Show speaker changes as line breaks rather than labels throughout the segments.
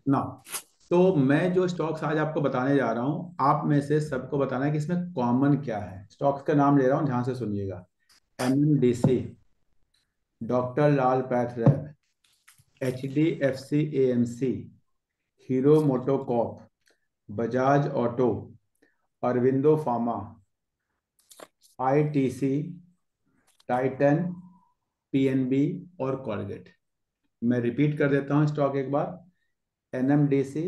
ना। तो मैं जो स्टॉक्स आज आपको बताने जा रहा हूँ, आप में से सबको बताना है कि इसमें कॉमन क्या है। स्टॉक्स का नाम ले रहा हूँ, ध्यान से सुनिएगा। MMDC, doctor Lal pathlab, HDFC AMC, Hero MotoCorp, Bajaj auto, Aurobindo pharma, ITC, Titan, PNB और कॉलगेट। मैं रिपीट कर देता हूँ स्टॉक एक बार। NMDC,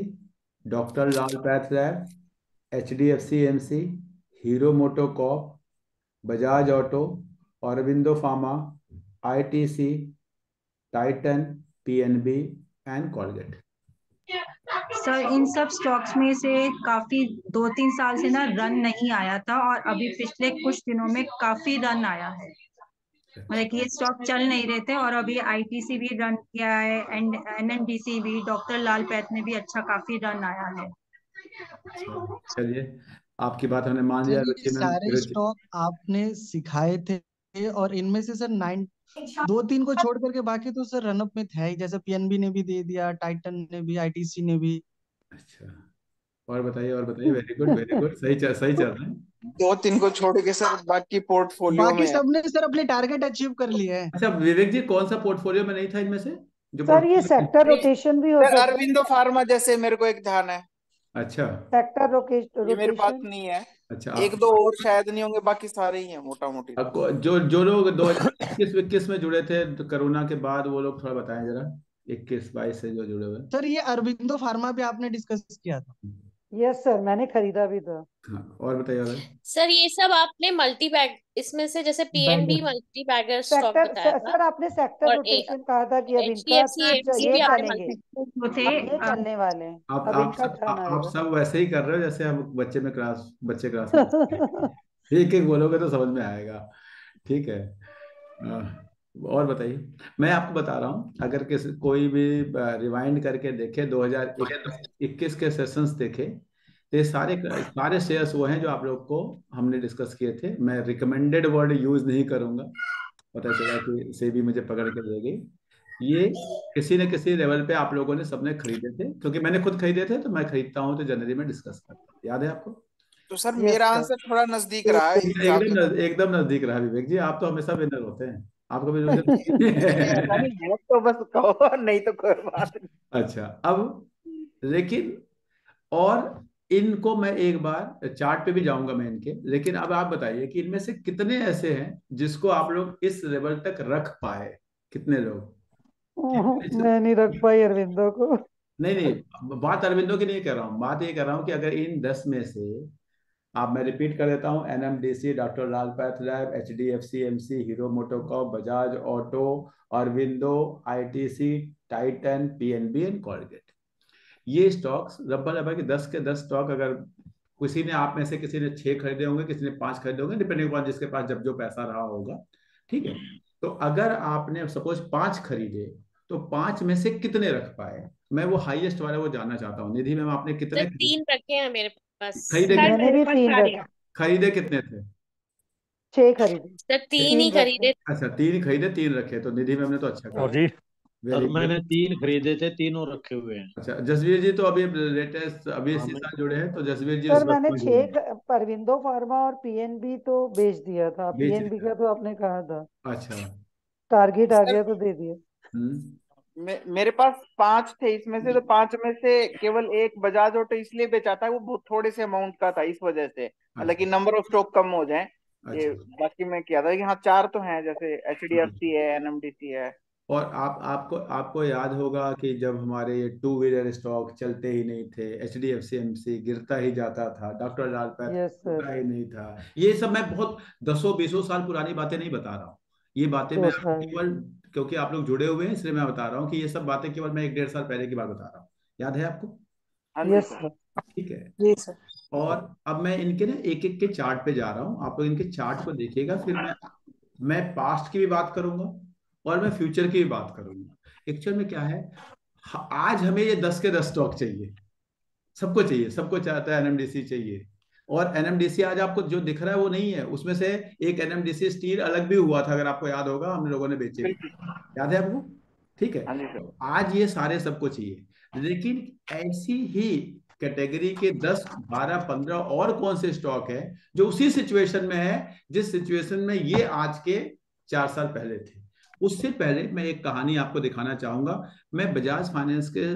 doctor Lal pathlab, HDFC AMC, Hero MotoCorp, Bajaj auto, Aurobindo pharma, ITC, Titan, PNB and Colgate.
Sir इन सब स्टॉक्स में से काफी 2-3 साल से ना रन नहीं आया था, और अभी पिछले कुछ दिनों में काफी रन आया है। मतलब कि ये स्टॉक चल नहीं रहे थे, और अभी आईटीसी भी रन किया है, एंड एनएमडीसी भी, डॉक्टर लाल पैथ में भी अच्छा काफी रन आया है।
अच्छा, चलिए, आपकी बात हमने मान लिया।
सर ये
रुचि में
सारे
रुचि।
स्टॉक आपने सिखाए थे, और इनमें से सर 2-3 को छोड़ करके बाकी तो सर रनअप में थे ही, जैसे पीएनबी ने भी दे दिया, टाइटन ने भी, आईटीसी ने भी।
अच्छा, और बताइए, और बताइए। वेरी गुड, वेरी गुड, सही चल रहे हैं।
दो तीन को छोड़ के सर बाकी पोर्टफोलियो
बाकी
में है।
सबने सर अपने टारगेट अचीव कर लिए हैं।
अच्छा विवेक जी, कौन सा पोर्टफोलियो में नहीं था इनमें से जो
सर ये
पोर्टफोलियो?
सेक्टर रोटेशन भी हो
सर
सकता है।
अरविंदो फार्मा जैसे मेरे को एक ध्यान है।
अच्छा।
सेक्टर
ये मेरे पास
रोटेशन।
नहीं है।
अच्छा,
एक दो और शायद नहीं होंगे, बाकी सारे ही हैं मोटा मोटी।
आपको जो जो लोग 2021 में जुड़े थे तो कोरोना के बाद, वो लोग थोड़ा बताएं जरा। 21-22 से जो जुड़े हुए
सर ये अरविंदो फार्मा भी आपने डिस्कस किया था।
हैं।
यस सर, मैंने खरीदा भी था।
हाँ, और बताइए, और
सर ये सब आपने मल्टी बैग इसमें से, जैसे PNB
bagger.
Multi bagger stock
sector
बताया था,
सर आपने सेक्टर
और
रोटेशन कहा था कि अब
एच डी
इनका
एफ सी एमसी
ये
भी आपने
चलेंगे,
मल्टी।
जो थे
अब ये चलने वाले हैं, अब इनका टर्न
आप
आएगा।
सब वैसे ही कर रहे हो जैसे हम बच्चे क्लास में। एक एक बोलोगे तो समझ में आएगा। ठीक है। और बताइए। मैं आपको बता रहा हूँ, अगर कोई भी रिवाइंड करके देखे, 2021 के सेशंस देखे, तो ये सारे सारे शेयर्स वो हैं जो आप लोग को हमने डिस्कस किए थे। मैं रिकमेंडेड वर्ड यूज नहीं करूंगा, पता चला कि सेबी मुझे पकड़ के ले गई। ये किसी न किसी लेवल पे आप लोगों ने सबने खरीदे थे, क्योंकि मैंने खुद खरीदे थे, तो मैं खरीदता हूँ तो जनवरी में डिस्कस करता हूँ। याद है आपको?
तो सर
यस
मेरा
सर।
आंसर थोड़ा नजदीक रहा है इस हिसाब से।
एकदम नजदीक रहा विवेक जी। आप तो हमेशा विनर होते हैं, आपको भी लूजर
ऐसा
नहीं।
नहीं है तो बस कहो, नहीं तो कोई बात नहीं।
अच्छा, अब लेकिन, और इनको मैं एक बार चार्ट पे भी जाऊंगा मैं इनके, लेकिन अब आप बताइए कि इनमें से कितने ऐसे हैं जिसको आप लोग इस लेवल तक रख पाए। कितने लोग?
मैं नहीं रख पाई अरविंदो को।
नहीं नहीं, बात अरविंदो की नहीं कर रहा हूँ, बात ये कर रहा हूँ कि अगर इन 10 में से, आप, मैं रिपीट कर देता हूँ, NMDC, doctor Lal pathlab, HDFC AMC, Hero MotoCorp, Bajaj auto, Aurobindo, ITC, Titan, PNB and Colgate, ये स्टॉक्स लगभग लगभग कि 10 के 10 स्टॉक, अगर किसी ने, आप में से किसी ने 6 खरीदे होंगे, किसी ने 5 खरीदे होंगे, डिपेंडिंग अपॉन जिसके पास जब जो पैसा रहा होगा। ठीक है। तो अगर आपने सपोज 5 खरीदे, तो 5 में से कितने रख पाए? मैं वो हाईएस्ट वाला वो जानना चाहता हूँ। निधि मैम, आपने
सर
कितने
तीन रखे हैं मेरे पास।
खरीदे?
सर
मैंने
मेरे
भी
पास
3
सारे
रखे।
हैं।
खरीदे कितने थे?
6 खरीदे।
सर तीन ही
3 रखे।
खरीदे।
अच्छा, 3 खरीदे, 3 रखे, तो निधि मैम ने तो अच्छा
और
कहा।
जी, सर
वेरी गुड।
मैंने 3 खरीदे थे, तीनों रखे हुए हैं।
अच्छा, जसवीर जी तो अभी लेटेस्ट, अभी
हाँ
इसी
मैं
साल जुड़े हैं, तो जसवीर जी उस
सर
वक्त
मैंने
में जुड़े
6 अरविंदो फार्मा और पीएनबी तो बेच दिया था।
बेच
पीएनबी
दिया।
का तो आपने कहा था
अच्छा।
टारगेट आ
सर
गया तो दे दिया।
हम्म।
मेरे पास 5 थे, इसमें से तो 5 में से केवल एक बजाज ऑटो इसलिए बेचा था, वो बहुत थोड़े से अमाउंट का था इस वजह से, हालांकि
अच्छा।
कि नंबर ऑफ स्टॉक कम हो जाए। ये
अच्छा।
बाकी मैं किया था कि हाँ 4 तो हैं, जैसे
हाँ।
एचडीएफसी है, एनएमडीसी है।
और आपको आपको याद होगा कि जब हमारे ये टू व्हीलर स्टॉक चलते ही नहीं थे, एचडीएफसी एमसी गिरता ही जाता था, डॉक्टर लाल पैथ
यस सर।
होता ही नहीं था। ये सब मैं बहुत 10-20 साल पुरानी बातें नहीं बता रहा हूँ। ये बातें मैं आपको
सोचता है।
केवल, क्योंकि आप लोग जुड़े हुए हैं इसलिए मैं बता रहा हूँ कि ये सब बातें केवल मैं 1-1.5 साल पहले की बात बता रहा हूँ। याद है आपको?
हाँ जी
यस
सर।
सर।
ठीक है।
जी सर।
और अब मैं इनके ना एक एक के चार्ट पे जा रहा हूँ, आप लोग इनके चार्ट को देखिएगा, फिर मैं पास्ट की भी बात करूंगा और मैं फ्यूचर की भी बात करूंगा। एक्चुअल में क्या है, आज हमें ये 10 के 10 स्टॉक चाहिए, सबको चाहिए, सबको चाहता है एनएमडीसी चाहिए। और एनएमडीसी आज आपको जो दिख रहा है वो नहीं है, उसमें से एक एनएमडीसी स्टील अलग भी हुआ था, अगर आपको याद होगा, हम लोगों ने बेचे भी।
बिल्कुल।
याद है आपको? ठीक है।
हाँ जी सर।
तो आज ये सारे सबको चाहिए। लेकिन ऐसी ही कैटेगरी के 10, 12, 15 और कौन से स्टॉक है जो उसी सिचुएशन में है जिस सिचुएशन में ये आज के 4 साल पहले थे। उससे पहले मैं एक कहानी आपको दिखाना चाहूंगा। मैं बजाज फाइनेंस के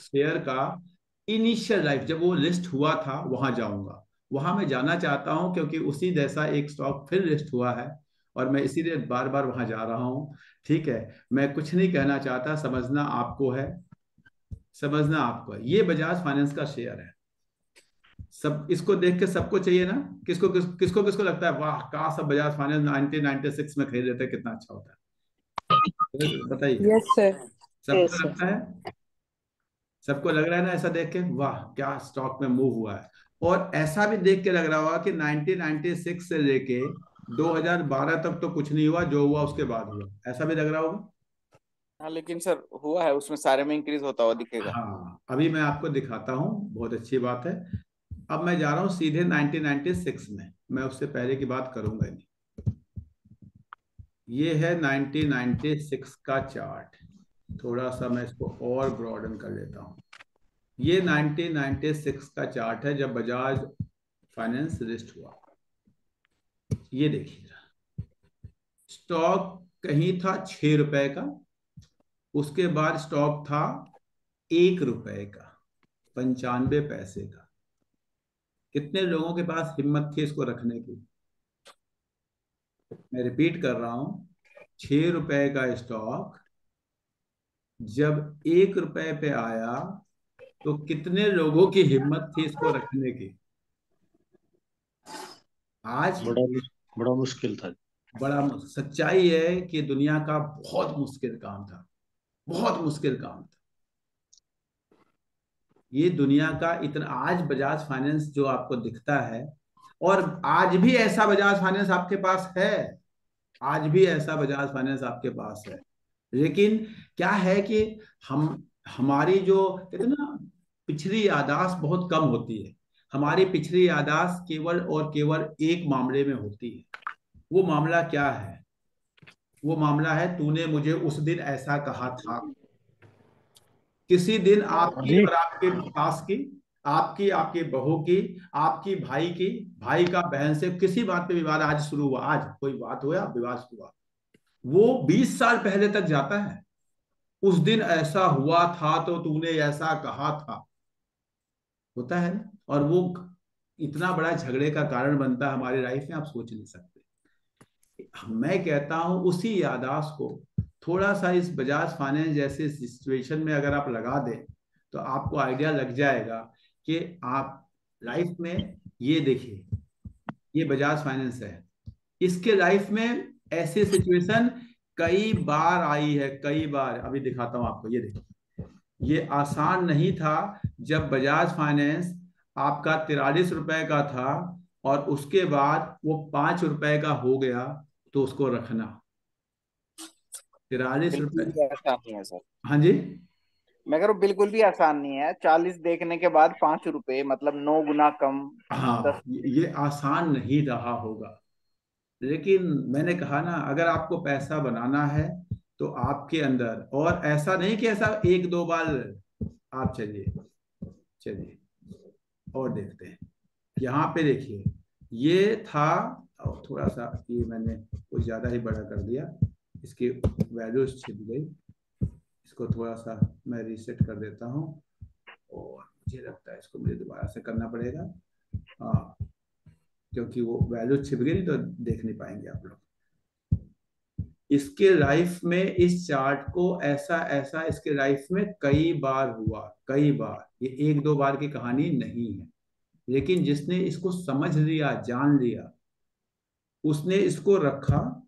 शेयर का इनिशियल लाइफ जब वो लिस्ट हुआ था वहां जाऊंगा। वहां मैं जाना चाहता हूं क्योंकि उसी जैसा एक स्टॉक फिर लिस्ट हुआ है और मैं इसीलिए बार बार वहां जा रहा हूं। ठीक है, मैं कुछ नहीं कहना चाहता, समझना आपको है, समझना आपको है। ये बजाज फाइनेंस का शेयर है। सब इसको देख के सबको चाहिए ना, किसको किसको लगता है वाह काश सब बजाज फाइनेंस 1996 में खरीद लेते कितना अच्छा होता है। बताइए,
यस सर।
सबको लगता है? सबको लग रहा है ना ऐसा देख के वाह क्या स्टॉक में मूव हुआ है। और ऐसा भी देख के लग रहा होगा कि 1996 से लेके 2012 तक तो कुछ नहीं हुआ, जो हुआ उसके बाद हुआ, ऐसा भी लग रहा होगा।
हाँ लेकिन सर हुआ है, उसमें सारे में इंक्रीज होता हुआ दिखेगा।
हाँ, अभी मैं आपको दिखाता हूँ, बहुत अच्छी बात है। अब मैं जा रहा हूँ सीधे 1996 में, मैं उससे पहले की बात करूंगा नहीं। ये है 1996 का चार्ट। थोड़ा सा मैं इसको और ब्रॉडन कर लेता हूँ। ये 1996 का चार्ट है जब बजाज फाइनेंस लिस्ट हुआ। ये देखिए, स्टॉक कहीं था 6 रुपए का, उसके बाद स्टॉक था 1 रुपए का, 95 पैसे का। कितने लोगों के पास हिम्मत थी इसको रखने की? मैं रिपीट कर रहा हूं, 6 रुपए का स्टॉक जब 1 रुपए पे आया तो कितने लोगों की हिम्मत थी इसको रखने की? आज
बड़ा मुश्किल था।
सच्चाई है कि दुनिया का बहुत मुश्किल काम था, बहुत मुश्किल काम था ये दुनिया का। इतना आज बजाज फाइनेंस जो आपको दिखता है, और आज भी ऐसा बजाज फाइनेंस आपके पास है, आज भी ऐसा बजाज फाइनेंस आपके पास है। लेकिन क्या है कि हम हमारी जो कहते हैं ना पिछली यादाश्त बहुत कम होती है। हमारी पिछली यादाश्त केवल और केवल एक मामले में होती है। वो मामला क्या है? वो मामला है तूने मुझे उस दिन ऐसा कहा था। किसी दिन आपकी
जी।
और आपके सास की, आपकी आपके बहू की, आपकी भाई की, भाई का बहन से किसी बात पे विवाद आज शुरू हुआ, आज कोई बात हुआ विवाद हुआ, वो 20 साल पहले तक जाता है। उस दिन ऐसा हुआ था तो तूने ऐसा कहा था, होता है ना। और वो इतना बड़ा झगड़े का कारण बनता है हमारी लाइफ में, आप सोच नहीं सकते। मैं कहता हूं उसी यादाश्त को थोड़ा सा इस बजाज फाइनेंस जैसे सिचुएशन में अगर आप लगा दें तो आपको आइडिया लग जाएगा कि आप लाइफ में, ये देखिए ये बजाज फाइनेंस है, इसके लाइफ में ऐसे सिचुएशन कई बार आई है, कई बार। अभी दिखाता हूं आपको, ये देखिए, ये आसान नहीं था जब बजाज फाइनेंस आपका 43 रुपए का था और उसके बाद वो 5 रुपए का हो गया, तो उसको रखना 43 रुपए।
बिल्कुल भी आसान नहीं है सर।
हाँ जी।
मैं कह रहा हूँ बिल्कुल भी आसान नहीं है, 40 देखने के बाद 5 रुपए मतलब 9 गुना कम।
हाँ,
10।
ये आसान नहीं रहा होगा। लेकिन मैंने कहा ना, अगर आपको पैसा बनाना है तो आपके अंदर, और ऐसा नहीं कि ऐसा एक दो बार, आप चलिए चलिए और देखते हैं। यहाँ पे देखिए, ये था, और थोड़ा सा ये मैंने कुछ ज्यादा ही बड़ा कर दिया, इसकी वैल्यूज छिप गई। इसको थोड़ा सा मैं रीसेट कर देता हूँ, और मुझे लगता है इसको मुझे दोबारा से करना पड़ेगा। हाँ, क्योंकि वो वैल्यू छिप गई नहीं तो देख नहीं पाएंगे आप लोग। इसके लाइफ में इस चार्ट को ऐसा ऐसा इसके लाइफ में कई बार हुआ, कई बार। ये एक दो बार की कहानी नहीं है। लेकिन जिसने इसको समझ लिया, जान लिया, उसने इसको रखा,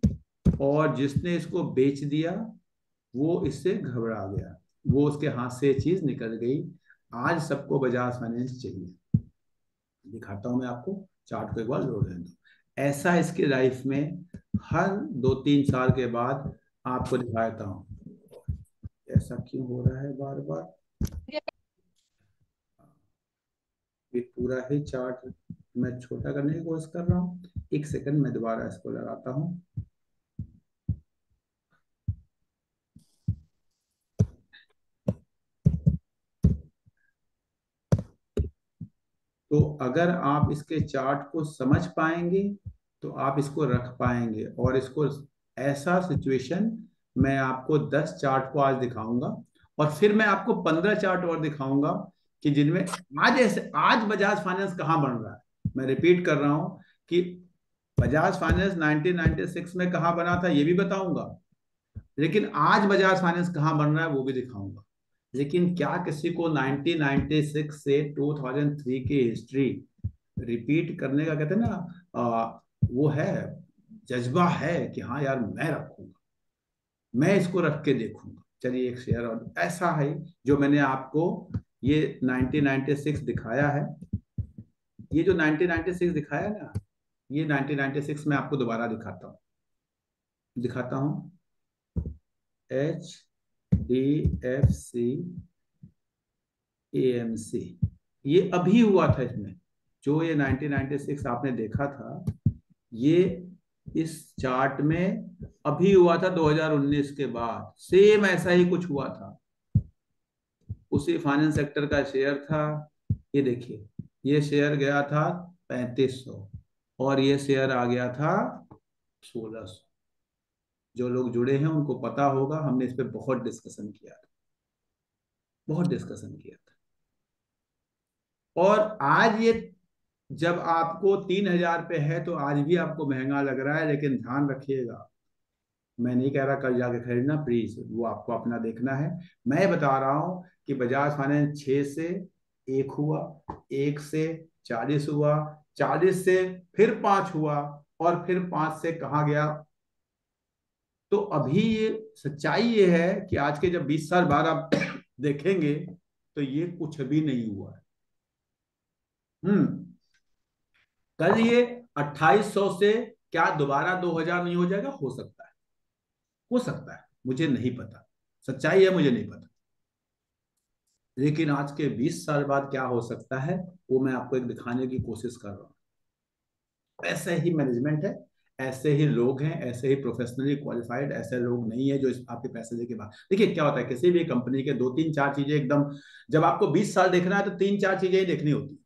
और जिसने इसको बेच दिया वो इससे घबरा गया, वो उसके हाथ से चीज निकल गई। आज सबको बजाज फाइनेंस चाहिए। दिखाता हूं मैं आपको चार्ट को, एक बार लोड लेने दो। ऐसा इसके लाइफ में हर 2-3 साल के बाद आपको दिखाता हूं। ऐसा क्यों हो रहा है बार बार? ये पूरा ही चार्ट मैं छोटा करने की कोशिश कर रहा हूँ। एक सेकंड, मैं दोबारा इसको लगाता हूँ। तो अगर आप इसके चार्ट को समझ पाएंगे तो आप इसको रख पाएंगे। और इसको ऐसा सिचुएशन, मैं आपको 10 चार्ट को आज दिखाऊंगा और फिर मैं आपको 15 चार्ट और दिखाऊंगा कि जिनमें आज ऐसे आज बजाज फाइनेंस कहाँ बन रहा है। मैं रिपीट कर रहा हूं कि बजाज फाइनेंस 1996 में कहाँ बना था ये भी बताऊंगा, लेकिन आज बजाज फाइनेंस कहाँ बन रहा है वो भी दिखाऊंगा। लेकिन क्या किसी को 1996 से 2003 की हिस्ट्री रिपीट करने का, कहते हैं ना, वो है, जज्बा है कि हाँ यार मैं रखूंगा, मैं इसको रख के देखूंगा। चलिए एक शेयर और ऐसा है जो मैंने आपको ये 1996 दिखाया है। ये जो 1996 दिखाया ना, ये 1996 में आपको दोबारा दिखाता हूं। HDFC AMC ये अभी हुआ था। इसमें जो ये 1996 आपने देखा था, ये इस चार्ट में अभी हुआ था 2019 के बाद। सेम ऐसा ही कुछ हुआ था, उसी फाइनेंस सेक्टर का शेयर था। ये देखिए, ये शेयर गया था 3500 और ये शेयर आ गया था 1600। जो लोग जुड़े हैं उनको पता होगा, हमने इस पे बहुत डिस्कशन किया था, बहुत डिस्कशन किया था। और आज ये जब आपको 3000 पे है तो आज भी आपको महंगा लग रहा है, लेकिन ध्यान रखिएगा, मैं नहीं कह रहा कल जाके खरीदना, प्लीज वो आपको अपना देखना है। मैं बता रहा हूं कि बजाज फाइनेंस 6 से 1 हुआ, 1 से 40 हुआ, 40 से फिर 5 हुआ और फिर 5 से कहाँ गया। तो अभी ये सच्चाई ये है कि आज के जब 20 साल बाद आप देखेंगे तो ये कुछ भी नहीं हुआ है। कल ये 2800 से क्या दोबारा 2000 नहीं हो जाएगा? हो सकता है, हो सकता है, मुझे नहीं पता, सच्चाई है मुझे नहीं पता। लेकिन आज के 20 साल बाद क्या हो सकता है वो मैं आपको एक दिखाने की कोशिश कर रहा हूं। ऐसे ही मैनेजमेंट है, ऐसे ही लोग हैं, ऐसे ही प्रोफेशनली क्वालिफाइड, ऐसे लोग नहीं है जो आपके पैसे देके बाद। देखिए क्या होता है, किसी भी कंपनी के 2 3 4 चीजें एकदम, जब आपको 20 साल देखना है तो 3 4 चीजें ही देखनी होती।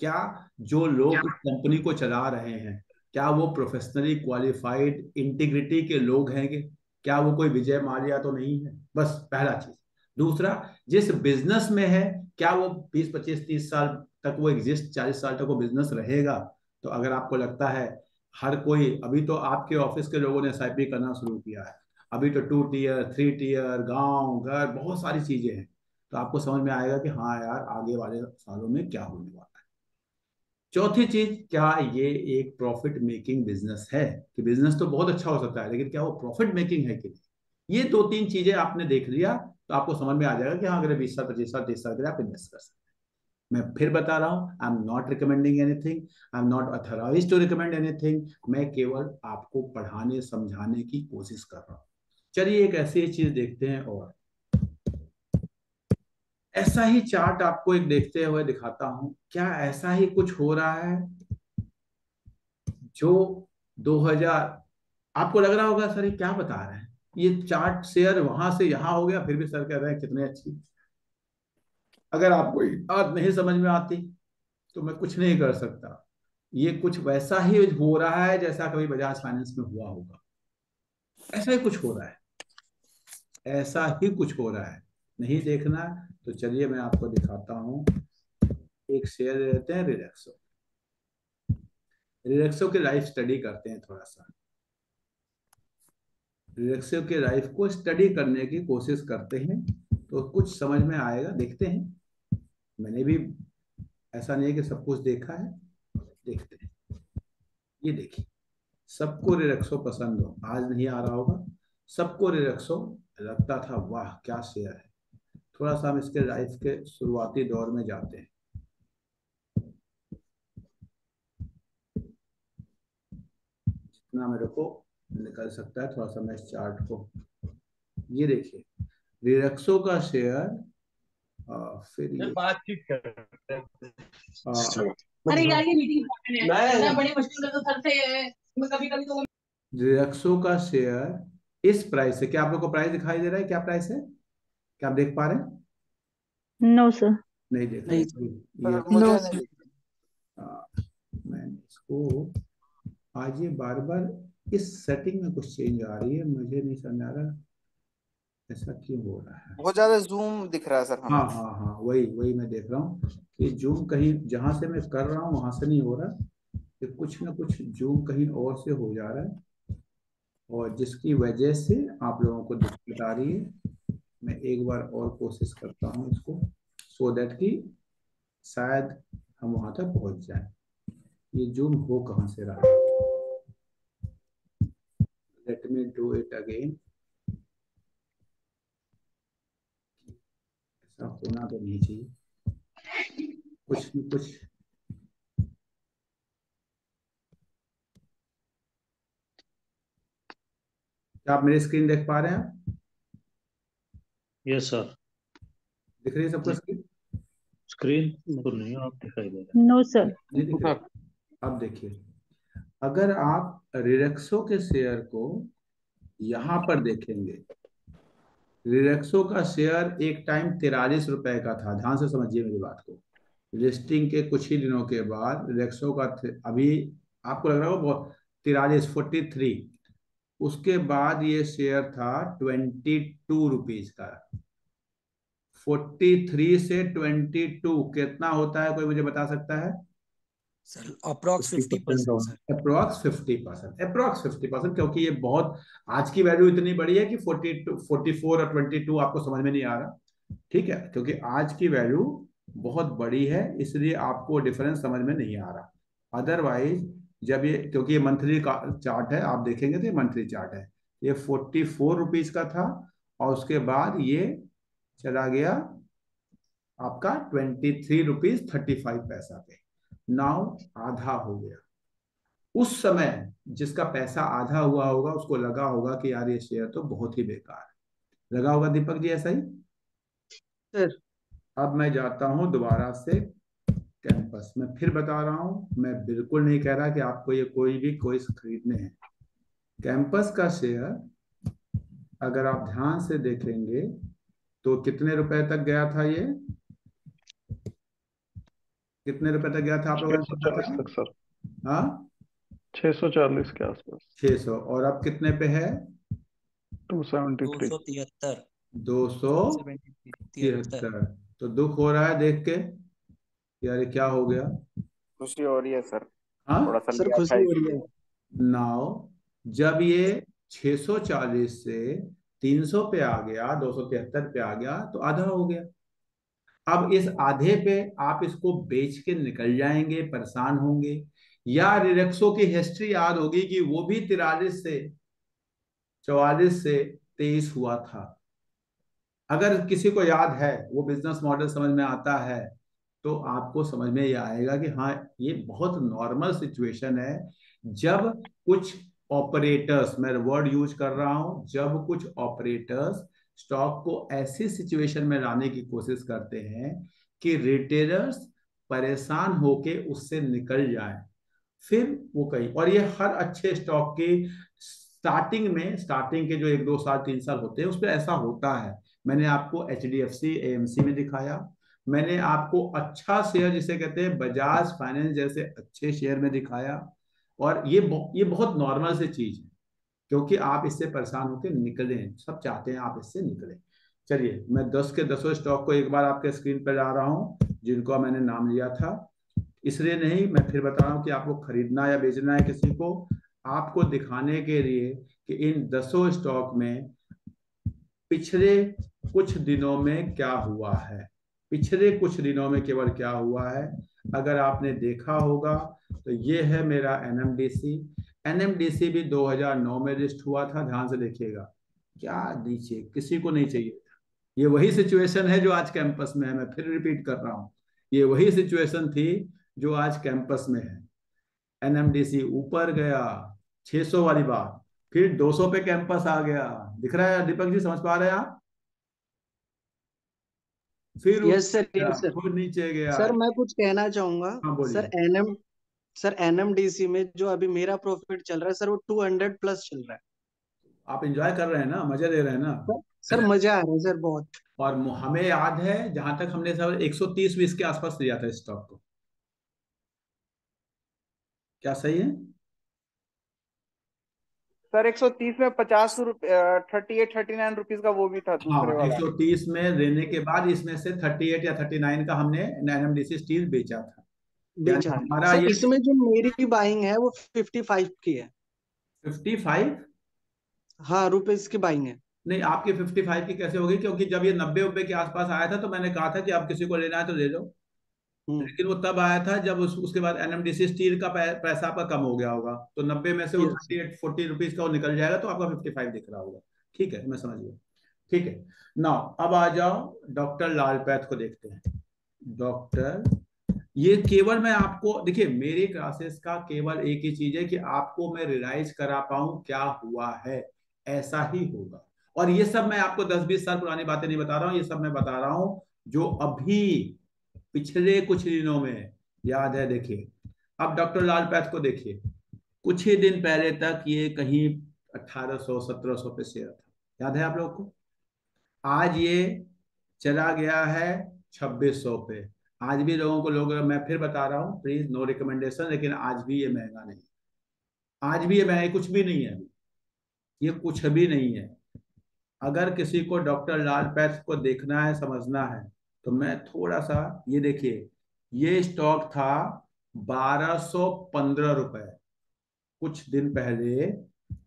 क्या जो लोग इस कंपनी को चला रहे हैं, क्या वो प्रोफेशनली क्वालिफाइड इंटीग्रिटी के लोग हैं? कि क्या वो कोई विजय माल्या तो नहीं है? बस पहला चीज। दूसरा, जिस बिजनेस में है, क्या वो 20 25 30 साल तक वो एग्जिस्ट, 40 साल तक वो बिजनेस रहेगा? तो अगर आपको लगता है हर कोई, अभी तो आपके ऑफिस के लोगों ने एसआईपी करना शुरू किया है, अभी तो 2 टियर 3 टियर गांव घर बहुत सारी चीजें हैं, तो आपको समझ में आएगा कि हाँ यार आगे वाले सालों में क्या होने वाला है। चौथी चीज, क्या ये एक प्रॉफिट मेकिंग बिजनेस है? कि बिजनेस तो बहुत अच्छा हो सकता है, लेकिन क्या वो प्रॉफिट मेकिंग है कि नहीं? ये 2 3 चीजें आपने देख लिया तो आपको समझ में आ जाएगा कि हाँ अगले 20 साल 25 साल 30 साल के लिए आप इन्वेस्ट कर सकते हैं। मैं फिर बता रहा हूं, I am not recommending anything, I am not authorise to recommend anything. मैं केवल आपको पढ़ाने समझाने की कोशिश कर रहा हूं। चलिए एक ऐसी चीज देखते हैं, और ऐसा ही चार्ट आपको एक देखते हुए दिखाता हूं। क्या ऐसा ही कुछ हो रहा है जो 2000, आपको लग रहा होगा सर ये क्या बता रहे हैं, ये चार्ट शेयर वहां से यहां हो गया, फिर भी सर कह रहे हैं कितने अच्छी। अगर आपको बात नहीं समझ में आती तो मैं कुछ नहीं कर सकता। ये कुछ वैसा ही हो रहा है जैसा कभी बजाज फाइनेंस में हुआ होगा, ऐसा ही कुछ हो रहा है, ऐसा ही कुछ हो रहा है। नहीं देखना तो चलिए मैं आपको दिखाता हूं। एक शेयर ले लेते हैं रिलैक्सो, रिलैक्सो की लाइफ स्टडी करते हैं थोड़ा सा, रिलैक्सो की लाइफ को स्टडी करने की कोशिश करते हैं तो कुछ समझ में आएगा। देखते हैं, मैंने भी ऐसा नहीं है कि सब कुछ देखा है, देखते हैं। ये देखिए, सबको रिलैक्सो पसंद हो, आज नहीं आ रहा होगा, सबको रिलैक्सो लगता था वाह क्या शेयर है। थोड़ा सा हम इसके लाइफ के शुरुआती दौर में जाते हैं। जितना मेरे को निकल सकता है थोड़ा सा मैं इस चार्ट को, ये देखिए रिलैक्सो का शेयर, फिर ये
बातचीत करते हैं।
अरे यार ये मीटिंग मैं बड़ी मुश्किल से तो सर से कभी कभी तो
रिलैक्सो का शेयर इस प्राइस से, क्या आप लोग को प्राइस दिखाई दे रहा है? क्या प्राइस है, क्या आप देख पा रहे हैं?
No sir.
नहीं देख
नहीं
रहे?
सर
ये
मुझे
नो
नहीं
सर।
दिख
इसको आज ये बार बार इस सेटिंग में कुछ चेंज आ रही है, मुझे नहीं समझ आ रहा ऐसा क्यों हो रहा है।
बहुत ज्यादा जूम दिख रहा है सर हमें।
हाँ हाँ हाँ, वही वही मैं देख रहा हूँ कि जूम कहीं जहां से मैं कर रहा हूँ वहां से नहीं हो रहा, कि कुछ ना कुछ जूम कहीं और से हो जा रहा है, और जिसकी वजह से आप लोगों को दिक्कत आ रही है। मैं एक बार और कोशिश करता हूँ इसको, सो दैट कि शायद हम वहां तक पहुंच जाए। ये जूम हो कहाँ से रहा है, let me do it again. ऐसा होना तो नहीं चाहिए, कुछ न कुछ। क्या आप मेरी स्क्रीन देख पा रहे हैं?
Yes sir.
दिख रही है सबको स्क्रीन?
स्क्रीन तो नहीं आप दिखाई दे रहा।
No sir.
नहीं दिख रही? अब देखिए, अगर आप रिलैक्सो के शेयर को यहां पर देखेंगे, रिलैक्सो का शेयर एक टाइम 43 रुपए का था, ध्यान से समझिए मेरी बात को। लिस्टिंग के कुछ ही दिनों के बाद रिलैक्सो का अभी आपको लग रहा होगा 43, 43, उसके बाद ये शेयर था 22 रुपीज का। 43 से 22 कितना होता है, कोई मुझे बता सकता है?
Sir approx 50% sir.
Approx 50%, approx 50%, क्योंकि ये बहुत आज की वैल्यू इतनी बड़ी है कि 42, 44 और 22 आपको समझ में नहीं आ रहा। ठीक है, क्योंकि आज की वैल्यू बहुत बड़ी है, इसलिए आपको डिफरेंस समझ में नहीं आ रहा। अदरवाइज जब ये, क्योंकि ये मंथली का चार्ट है, आप देखेंगे तो ये मंथली चार्ट है, ये 44 रुपीज का था, और उसके बाद ये चला गया आपका 23 रुपीज 35 पैसा पे। नाउ आधा हो गया। उस समय जिसका पैसा आधा हुआ होगा उसको लगा होगा कि यार ये शेयर तो बहुत ही बेकार है, लगा होगा दीपक जी, ऐसा ही?
सर
अब मैं जाता हूं दोबारा से कैंपस में, फिर बता रहा हूं, मैं बिल्कुल नहीं कह रहा कि आपको ये कोई भी कोई खरीदने हैं। कैंपस का शेयर अगर आप ध्यान से देखेंगे तो कितने रुपए तक गया था ये, कितने रुपए तक गया था आप लोगों ने देखा
640
था?
तक सर,
हाँ,
640 के आसपास।
600, और अब कितने पे है?
273।
273।
273। तो दुख हो रहा है देख के कि यार ये क्या हो गया।
खुशी हो रही है सर, थोड़ा
हाँ,
सा
सर
लिया
खुशी
था
हो रही है।
इसलिए।
नाउ जब ये 640 से 300 पे आ गया, 273 पे आ गया, तो आधा हो गया। अब इस आधे पे आप इसको बेच के निकल जाएंगे, परेशान होंगे, या रिलैक्सो की हिस्ट्री याद होगी कि वो भी 43 से 44 से 23 हुआ था। अगर किसी को याद है, वो बिजनेस मॉडल समझ में आता है, तो आपको समझ में ये आएगा कि हाँ, ये बहुत नॉर्मल सिचुएशन है। जब कुछ ऑपरेटर्स, मैं वर्ड यूज कर रहा हूं, जब कुछ ऑपरेटर्स स्टॉक को ऐसी सिचुएशन में लाने की कोशिश करते हैं कि रिटेलर्स परेशान होके उससे निकल जाएं, फिर वो कहीं, और ये हर अच्छे स्टॉक के स्टार्टिंग में, स्टार्टिंग के जो 1, 2 साल 3 साल होते हैं उस पर ऐसा होता है। मैंने आपको HDFC AMC में दिखाया, मैंने आपको अच्छा शेयर जिसे कहते हैं बजाज फाइनेंस जैसे अच्छे शेयर में दिखाया, और ये बहुत नॉर्मल से चीज है, क्योंकि आप इससे परेशान होकर निकले, सब चाहते हैं आप इससे निकले। चलिए, मैं 10 के 10 स्टॉक को एक बार आपके स्क्रीन पर ला रहा हूं जिनको मैंने नाम लिया था, इसलिए नहीं, मैं फिर बता रहा हूं कि आपको खरीदना या बेचना है किसी को, आपको दिखाने के लिए कि इन 10 स्टॉक में पिछले कुछ दिनों में क्या हुआ है, पिछले कुछ दिनों में केवल क्या हुआ है। अगर आपने देखा होगा तो ये है मेरा NMDC। NMDC भी 2009 में लिस्ट हुआ था, ध्यान से देखिएगा। क्या नीचे किसी को नहीं चाहिए। ये वही सिचुएशन है जो आज कैंपस में है, मैं फिर रिपीट कर रहा हूँ, ये वही सिचुएशन थी जो आज कैंपस में है। NMDC ऊपर गया, 600 वाली बात, फिर 200 पे कैंपस आ गया, दिख रहा है दीपक जी, समझ पा रहे हैं आप? फिर
यस सर,
ऊपर गया,
यस सर।
फिर नीचे गया।
सर मैं कुछ कहना चाहूंगा।
हाँ बोलिए।
सर एनएमडीसी में जो अभी मेरा प्रॉफिट चल रहा है सर, वो 200 प्लस चल रहा है।
आप एंजॉय कर रहे हैं ना, मजे ले रहे हैं ना?
सर मजा आ रहा है सर बहुत।
और हमें याद है जहां तक हमने सर 130 20 के आसपास लिया था स्टॉक को। क्या सही है?
सर 130 में 38-39 रुपीज का वो भी था दूसरे
हाँ,
वाला।
130 में लेने के बाद इसमें से 38 या 39 का हमने एनएमडीसी स्टील बेचा था, यानी
बेचा है
हमारा
सर।
ये
इसमें जो मेरी बाइंग है वो 55 की है।
55।
हाँ, रुपीज की बाइंग है।
नहीं, आपकी 55 की कैसे होगी? क्योंकि जब ये 90 के आसपास आया था तो मैंने कहा था कि आप किसी को लेना है तो ले लो, लेकिन वो तब आया था जब उसके बाद एनएमडीसी स्टील का पैसा आपका कम हो गया होगा, तो 90 में से वो
यस।
38-40 रुपीज का वो निकल जाएगा, तो आपका 55 दिख रहा होगा। ठीक है, मैं समझ गया। ठीक है, नाउ अब आ जाओ डॉक्टर लाल पैथ को देखते हैं। डॉक्टर, ये केवल मैं आपको देखिए, मेरी क्लासेस का केवल एक ही चीज है कि आपको मैं रियलाइज करा पाऊं क्या हुआ है, ऐसा ही होगा। और ये सब मैं आपको 10-20 साल पुरानी बातें नहीं बता रहा हूं, ये सब मैं बता रहा हूं जो अभी पिछले कुछ दिनों में याद है। देखिए, अब डॉक्टर लाल पैथ को देखिए, कुछ ही दिन पहले तक ये कहीं 1800-1700 पे शेयर था, याद है आप लोग को? आज ये चला गया है 2600 पे। आज भी लोगों को, लोग, मैं फिर बता रहा हूँ, प्लीज नो रिकमेंडेशन, लेकिन आज भी ये महंगा नहीं, आज भी ये महंगा कुछ भी नहीं है अभी, ये कुछ भी नहीं है। अगर किसी को डॉक्टर लाल पैथ को देखना है, समझना है, तो मैं थोड़ा सा, ये देखिए, ये स्टॉक था 1215 रुपए कुछ दिन पहले,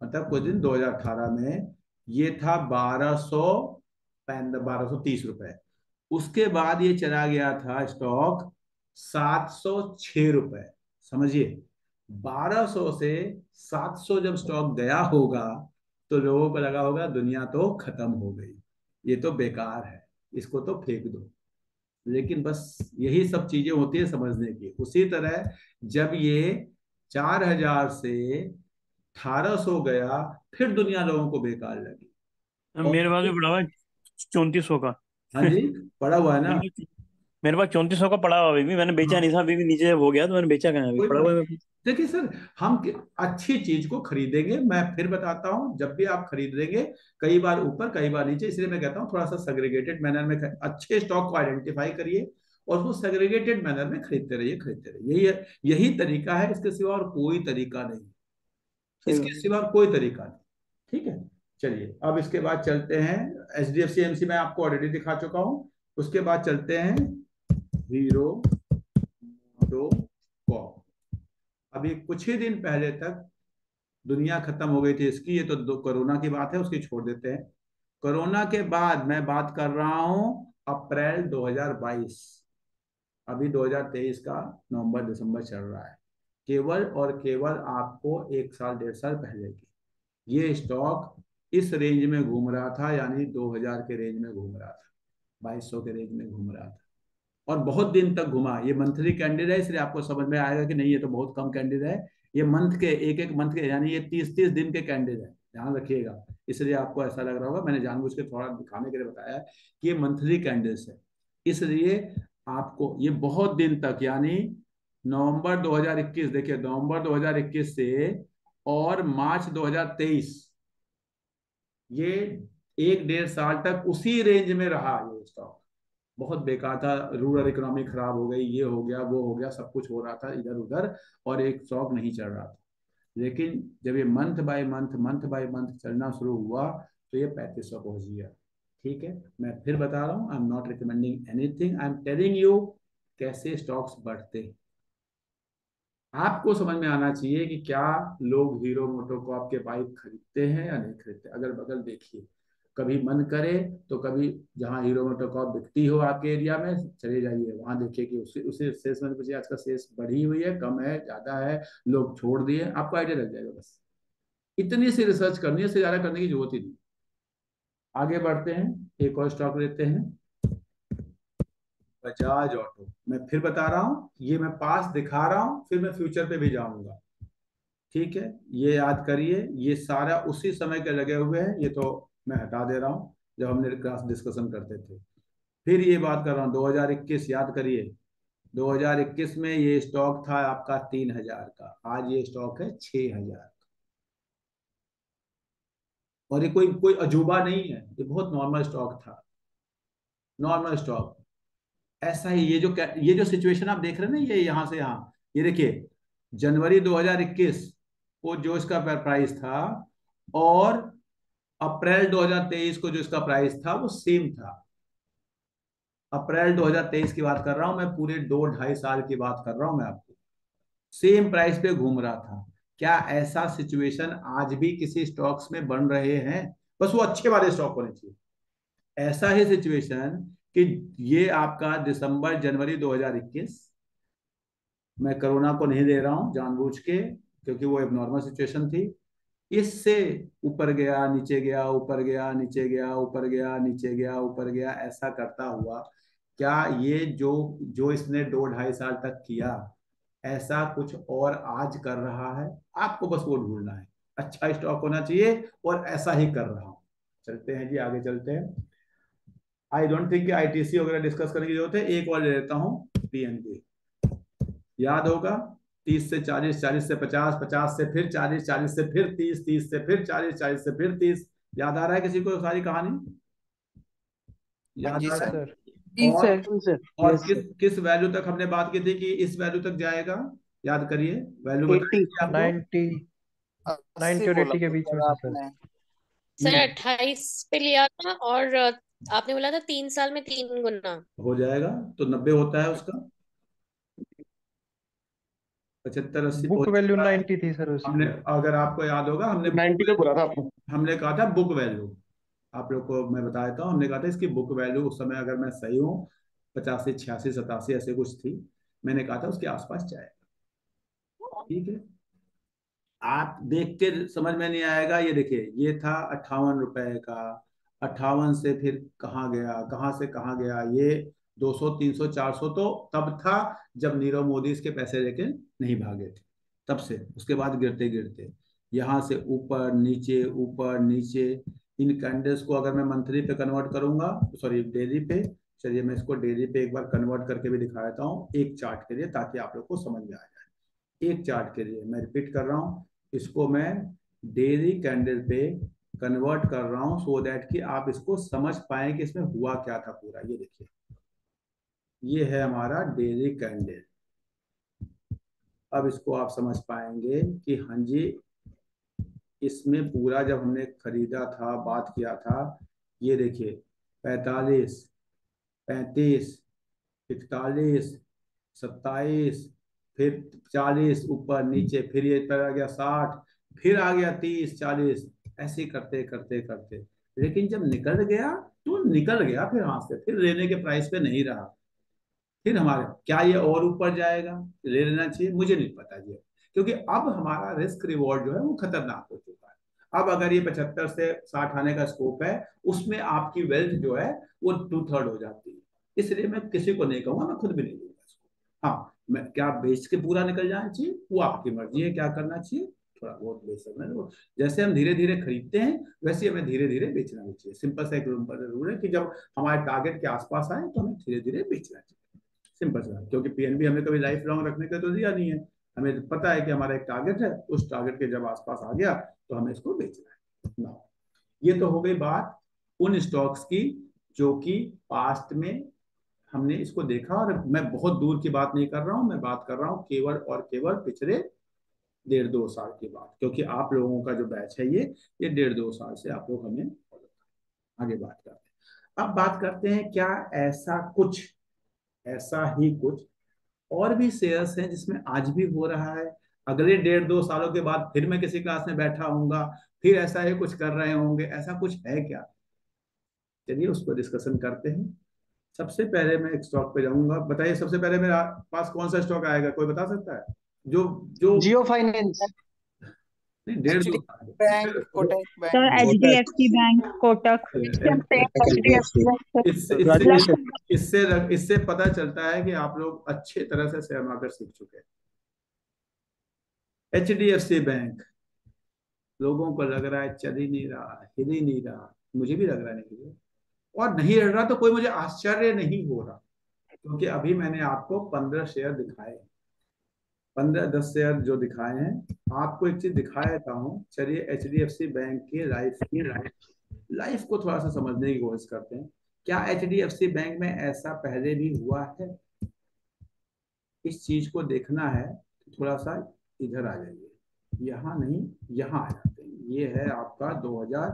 मतलब कुछ दिन 2018 में ये था 1230 रुपए। उसके बाद ये चला गया था स्टॉक 706 रुपए। समझिए, 1200 से 700 जब स्टॉक गया होगा तो लोगों को लगा होगा दुनिया तो खत्म हो गई, ये तो बेकार है, इसको तो फेंक दो। लेकिन बस यही सब चीजें होती है समझने की। उसी तरह जब ये 4000 से 1800 गया, फिर दुनिया लोगों को बेकार लगी। और
मेरे पास भी पड़ा हुआ है 3400 का।
हाँ जी, पड़ा हुआ है ना?
मेरे पास 3400 का पड़ा हुआ है, अभी भी मैंने बेचा
हाँ,
नहीं था, अभी भी नीचे हो गया तो मैंने बेचा कहाँ है, अभी
कोई
पड़ा
बात
हुआ है
नहीं।
मेरे पास।
देखिए सर, हम अच्छी चीज को खरीदेंगे, मैं फिर बताता हूँ, जब भी आप खरीदेंगे, कई बार ऊपर कई बार नीचे, इसलिए मैं कहता हूँ थोड़ा सा सेग्रीगेटेड मैनर में अच्छे स्टॉक को आइडेंटिफाई करिए और उसको सेग्रीगेटेड मैनर में खरीदते रहिए, खरीदते रहिए। यही है, यही तरीका है, इसके सिवा और कोई तरीका नहीं,
सही
इसके
बात।
सिवा और कोई तरीका नहीं। ठीक है, चलिए अब इसके बाद चलते हैं, एचडीएफसी एमसी मैं आपको ऑलरेडी दिखा चुका हूँ। उसके बाद चलते हैं हीरो मोटोकॉर्प। अभी कुछ ही दिन पहले तक दुनिया खत्म हो गई थी इसकी, ये तो कोरोना की बात है, उसकी छोड़ देते हैं। कोरोना के बाद मैं बात कर रहा हूं अप्रैल 2022, अभी 2023 का नवंबर दिसंबर चल रहा है, केवल और केवल आपको 1 साल 1.5 साल पहले की। ये स्टॉक इस रेंज में घूम रहा था, यानी 2000 के रेंज में घूम रहा था, 2200 के रेंज में घूम रहा था, और बहुत दिन तक घुमा। ये मंथली कैंडल है, इसलिए आपको समझ में आएगा कि नहीं ये तो बहुत कम कैंडल है। ये मंथ के, एक एक मंथ के, यानी ये 30-30 दिन के कैंडल है, ध्यान रखिएगा। इसलिए आपको ऐसा लग रहा होगा, मैंने जानबूझ के थोड़ा दिखाने के लिए बताया है कि ये मंथली कैंडल्स है, इसलिए आपको ये बहुत दिन तक, यानी नवंबर 2021, देखिए नवंबर 2021 से और मार्च 2023, ये 1-1.5 साल तक उसी रेंज में रहा ये स्टॉक। बहुत बेकार था, रूरल इकोनॉमी खराब हो गई, ये हो गया वो हो गया, सब कुछ हो रहा था इधर उधर, और एक स्टॉक नहीं चल रहा था। लेकिन जब ये मंथ बाय मंथ चलना शुरू हुआ तो ये 3500 पहुंच गया। ठीक है, मैं फिर बता रहा हूँ, आई am not recommending anything, I am telling you कैसे स्टॉक्स बढ़ते हैं। आपको समझ में आना चाहिए कि क्या लोग हीरो मोटोकॉर्प के बाइक खरीदते हैं या नहीं खरीदते। अगल बगल देखिए, कभी मन करे तो कभी जहां हीरो मोटोकॉर्प बिकती हो आपके एरिया में चले जाइए, वहां देखिए कि उसे उसे सेल्स में पूछिए आज का सेल्स बढ़ी हुई है, कम है, ज्यादा है, लोग छोड़ दिए, आपको आइडिया लग जाएगा। बस इतनी सी रिसर्च करनी है, इससे ज्यादा करने की जरूरत ही नहीं। आगे बढ़ते हैं, एक और स्टॉक लेते हैं, बजाज ऑटो। मैं फिर बता रहा हूँ, ये मैं पास दिखा रहा हूँ, फिर मैं फ्यूचर पे भी जाऊंगा। ठीक है, ये याद करिए, ये सारा उसी समय के लगे हुए हैं, ये तो मैं हटा दे रहा हूँ जब हमने क्लास डिस्कशन करते थे। फिर ये बात कर रहा हूँ 2021, याद करिए 2021 में ये स्टॉक था आपका 3000 का, आज ये स्टॉक है 6000। और ये कोई कोई अजूबा नहीं है, ये बहुत नॉर्मल स्टॉक था, नॉर्मल स्टॉक। ऐसा ही ये जो सिचुएशन आप देख रहे हैं ना, ये यहाँ से यहाँ, ये देखिए जनवरी 2021 को जो इसका प्राइस था और अप्रैल 2023 को जो इसका प्राइस था वो सेम था। अप्रैल 2023 की बात कर रहा हूं मैं, पूरे 2-2.5 साल की बात कर रहा हूं मैं आपको। सेम प्राइस पे घूम रहा था। क्या ऐसा सिचुएशन आज भी किसी स्टॉक्स में बन रहे हैं? बस वो अच्छे वाले स्टॉक होने चाहिए। ऐसा ही सिचुएशन कि ये आपका दिसंबर जनवरी 2021, मैं कोरोना को नहीं ले रहा हूं जानबूझ के क्योंकि वो एक नॉर्मल सिचुएशन थी, इससे ऊपर गया नीचे गया, ऊपर गया नीचे गया, ऊपर गया नीचे गया, ऊपर गया, ऐसा करता हुआ क्या ये जो जो इसने 2-2.5 साल तक किया ऐसा कुछ और आज कर रहा है? आपको बस वो ढूंढना है। अच्छा स्टॉक होना चाहिए और ऐसा ही कर रहा हूं। चलते हैं जी, आगे चलते हैं। आई डोंट थिंक आईटीसी वगैरह डिस्कस करने की जरूरत है। एक और ले लेता हूं, पीएनबी। याद होगा 30 से 40, 40 से 50, 50 से फिर 40, 40 से फिर 30, 30 से फिर 40, 40 से फिर 30। याद आ रहा है किसी को सारी कहानी?
हाँ
याद
जी
आ रहा
सर।
है?
जी
और
सर।
और किस वैल्यू तक हमने बात की थी कि इस वैल्यू तक जाएगा? याद करिए, वैल्यू बताई
80,
थी आपको।
90,
80
90 और
बोला
80 के
था
बीच में
सर
था सर।
आपने।
सर 28 पे लिया था और आपने बोला था 3 साल में 3 गुना।
हो जाएगा तो 90 होता है उसका। 75-80
बुक
पहुंच
वैल्यू
चुका है।
90 थी सर
हमने,
उसकी।
अगर आपको याद होगा, हमने
90 पे बोला था आपने।
हमने कहा था बुक वैल्यू। आप लोग को मैं बता देता हूँ, हमने कहा था इसकी बुक वैल्यू उस समय, अगर मैं सही हूँ, 85, 86, 87 ऐसे कुछ थी। मैंने कहा था उसके आसपास जाएगा। ठीक है, आप देख के समझ में नहीं आएगा। ये देखिए, ये था 58 रुपए का। 58 से फिर कहाँ गया, कहाँ से कहाँ गया? ये 200, 300, 400 तो तब था जब नीरव मोदी इसके पैसे लेके नहीं भागे थे, तब से। उसके बाद गिरते गिरते यहाँ से ऊपर नीचे, ऊपर नीचे। इन कैंडल्स को अगर मैं मंथली पे कन्वर्ट करूंगा, सॉरी डेली पे, चलिए मैं इसको डेली पे एक बार कन्वर्ट करके भी दिखा देता हूँ एक चार्ट के लिए, ताकि आप लोग को समझ में आ जाए। एक चार्ट के लिए मैं रिपीट कर रहा हूँ, इसको मैं डेली कैंडल पे कन्वर्ट कर रहा हूं सो दैट कि आप इसको समझ पाए कि इसमें हुआ क्या था पूरा। ये देखिए, ये है हमारा डेली कैंडल। अब इसको आप समझ पाएंगे कि हाँ जी, इसमें पूरा जब हमने खरीदा था, बात किया था, ये देखिए 45, 35, 41, 27, फिर 40, ऊपर नीचे, फिर ये पर आ गया 60, फिर आ गया 30, 40, ऐसे करते करते करते, लेकिन जब निकल गया तो निकल गया फिर हाथ से, फिर लेने के प्राइस पे नहीं रहा। फिर हमारे क्या ये और ऊपर जाएगा? ले लेना चाहिए? मुझे नहीं पता जी, क्योंकि अब हमारा रिस्क रिवॉर्ड जो है वो खतरनाक हो चुका है। अब अगर ये 75 से 60 आने का स्कोप है, उसमें आपकी वेल्थ जो है वो 2/3 हो जाती है। इसलिए मैं किसी को नहीं कहूंगा, मैं खुद भी नहीं लूंगा इसको। हाँ, मैं क्या बेच के पूरा निकल जाना चाहिए, वो आपकी मर्जी है क्या करना चाहिए। थोड़ा बहुत बेच सकते हैं, जैसे हम धीरे धीरे खरीदते हैं वैसे हमें धीरे धीरे बेचना भी चाहिए। सिंपल सा एक रूल है कि जब हमारे टारगेट के आसपास आए तो हमें धीरे धीरे बेचना चाहिए। सिंपल सा, क्योंकि पीएनबी हमें कभी लाइफ लॉन्ग रखने का तो दिया नहीं है। हमें पता है कि हमारा एक टारगेट है, उस टारगेट के जब आसपास आ गया तो हमें इसको बेचना है ना। ये तो हो गई बात उन स्टॉक्स की जो कि पास्ट में हमने इसको देखा। और मैं बहुत दूर की बात नहीं कर रहा हूं, मैं बात कर रहा हूं केवल और केवल पिछले 1.5-2 साल की बात, क्योंकि आप लोगों का जो बैच है ये 1.5-2 साल से आप लोग हमें आगे बात करते हैं। अब बात करते हैं क्या ऐसा ही कुछ और भी शेयर्स हैं जिसमें आज भी हो रहा है। अगले 1.5-2 सालों के बाद फिर मैं किसी क्लास में बैठा हूँगा, फिर ऐसा ही कुछ कर रहे होंगे, ऐसा कुछ है क्या? चलिए उसको डिस्कशन करते हैं। सबसे पहले मैं एक स्टॉक पे जाऊंगा। बताइए सबसे पहले मेरे पास कौन सा स्टॉक आएगा, कोई बता सकता है? जो जो
जियो फाइनेंस।
नहीं, 1.5-2
bank, Kotak bank.
Sir HDFC bank, Kotak.
इससे
राजेश
इससे इससे इससे पता चलता है कि आप लोग अच्छे तरह से शेयर मार्केट सीख चुके हैं। HDFC बैंक, लोगों को लग रहा है चल ही नहीं रहा, हिल ही नहीं रहा, मुझे भी लग रहा नहीं हिल, और नहीं हिल रहा तो कोई मुझे आश्चर्य नहीं हो रहा, क्योंकि अभी मैंने आपको 15 शेयर दिखाए, 15-10 शेयर जो दिखाए हैं। आपको एक चीज दिखा देता हूँ, चलिए HDFC बैंक के लाइफ को थोड़ा सा समझने की कोशिश करते हैं। क्या HDFC बैंक में ऐसा पहले भी हुआ है? इस चीज को देखना है तो थोड़ा सा इधर आ जाइए, यहाँ नहीं यहाँ आ जाते हैं। ये है आपका 2000,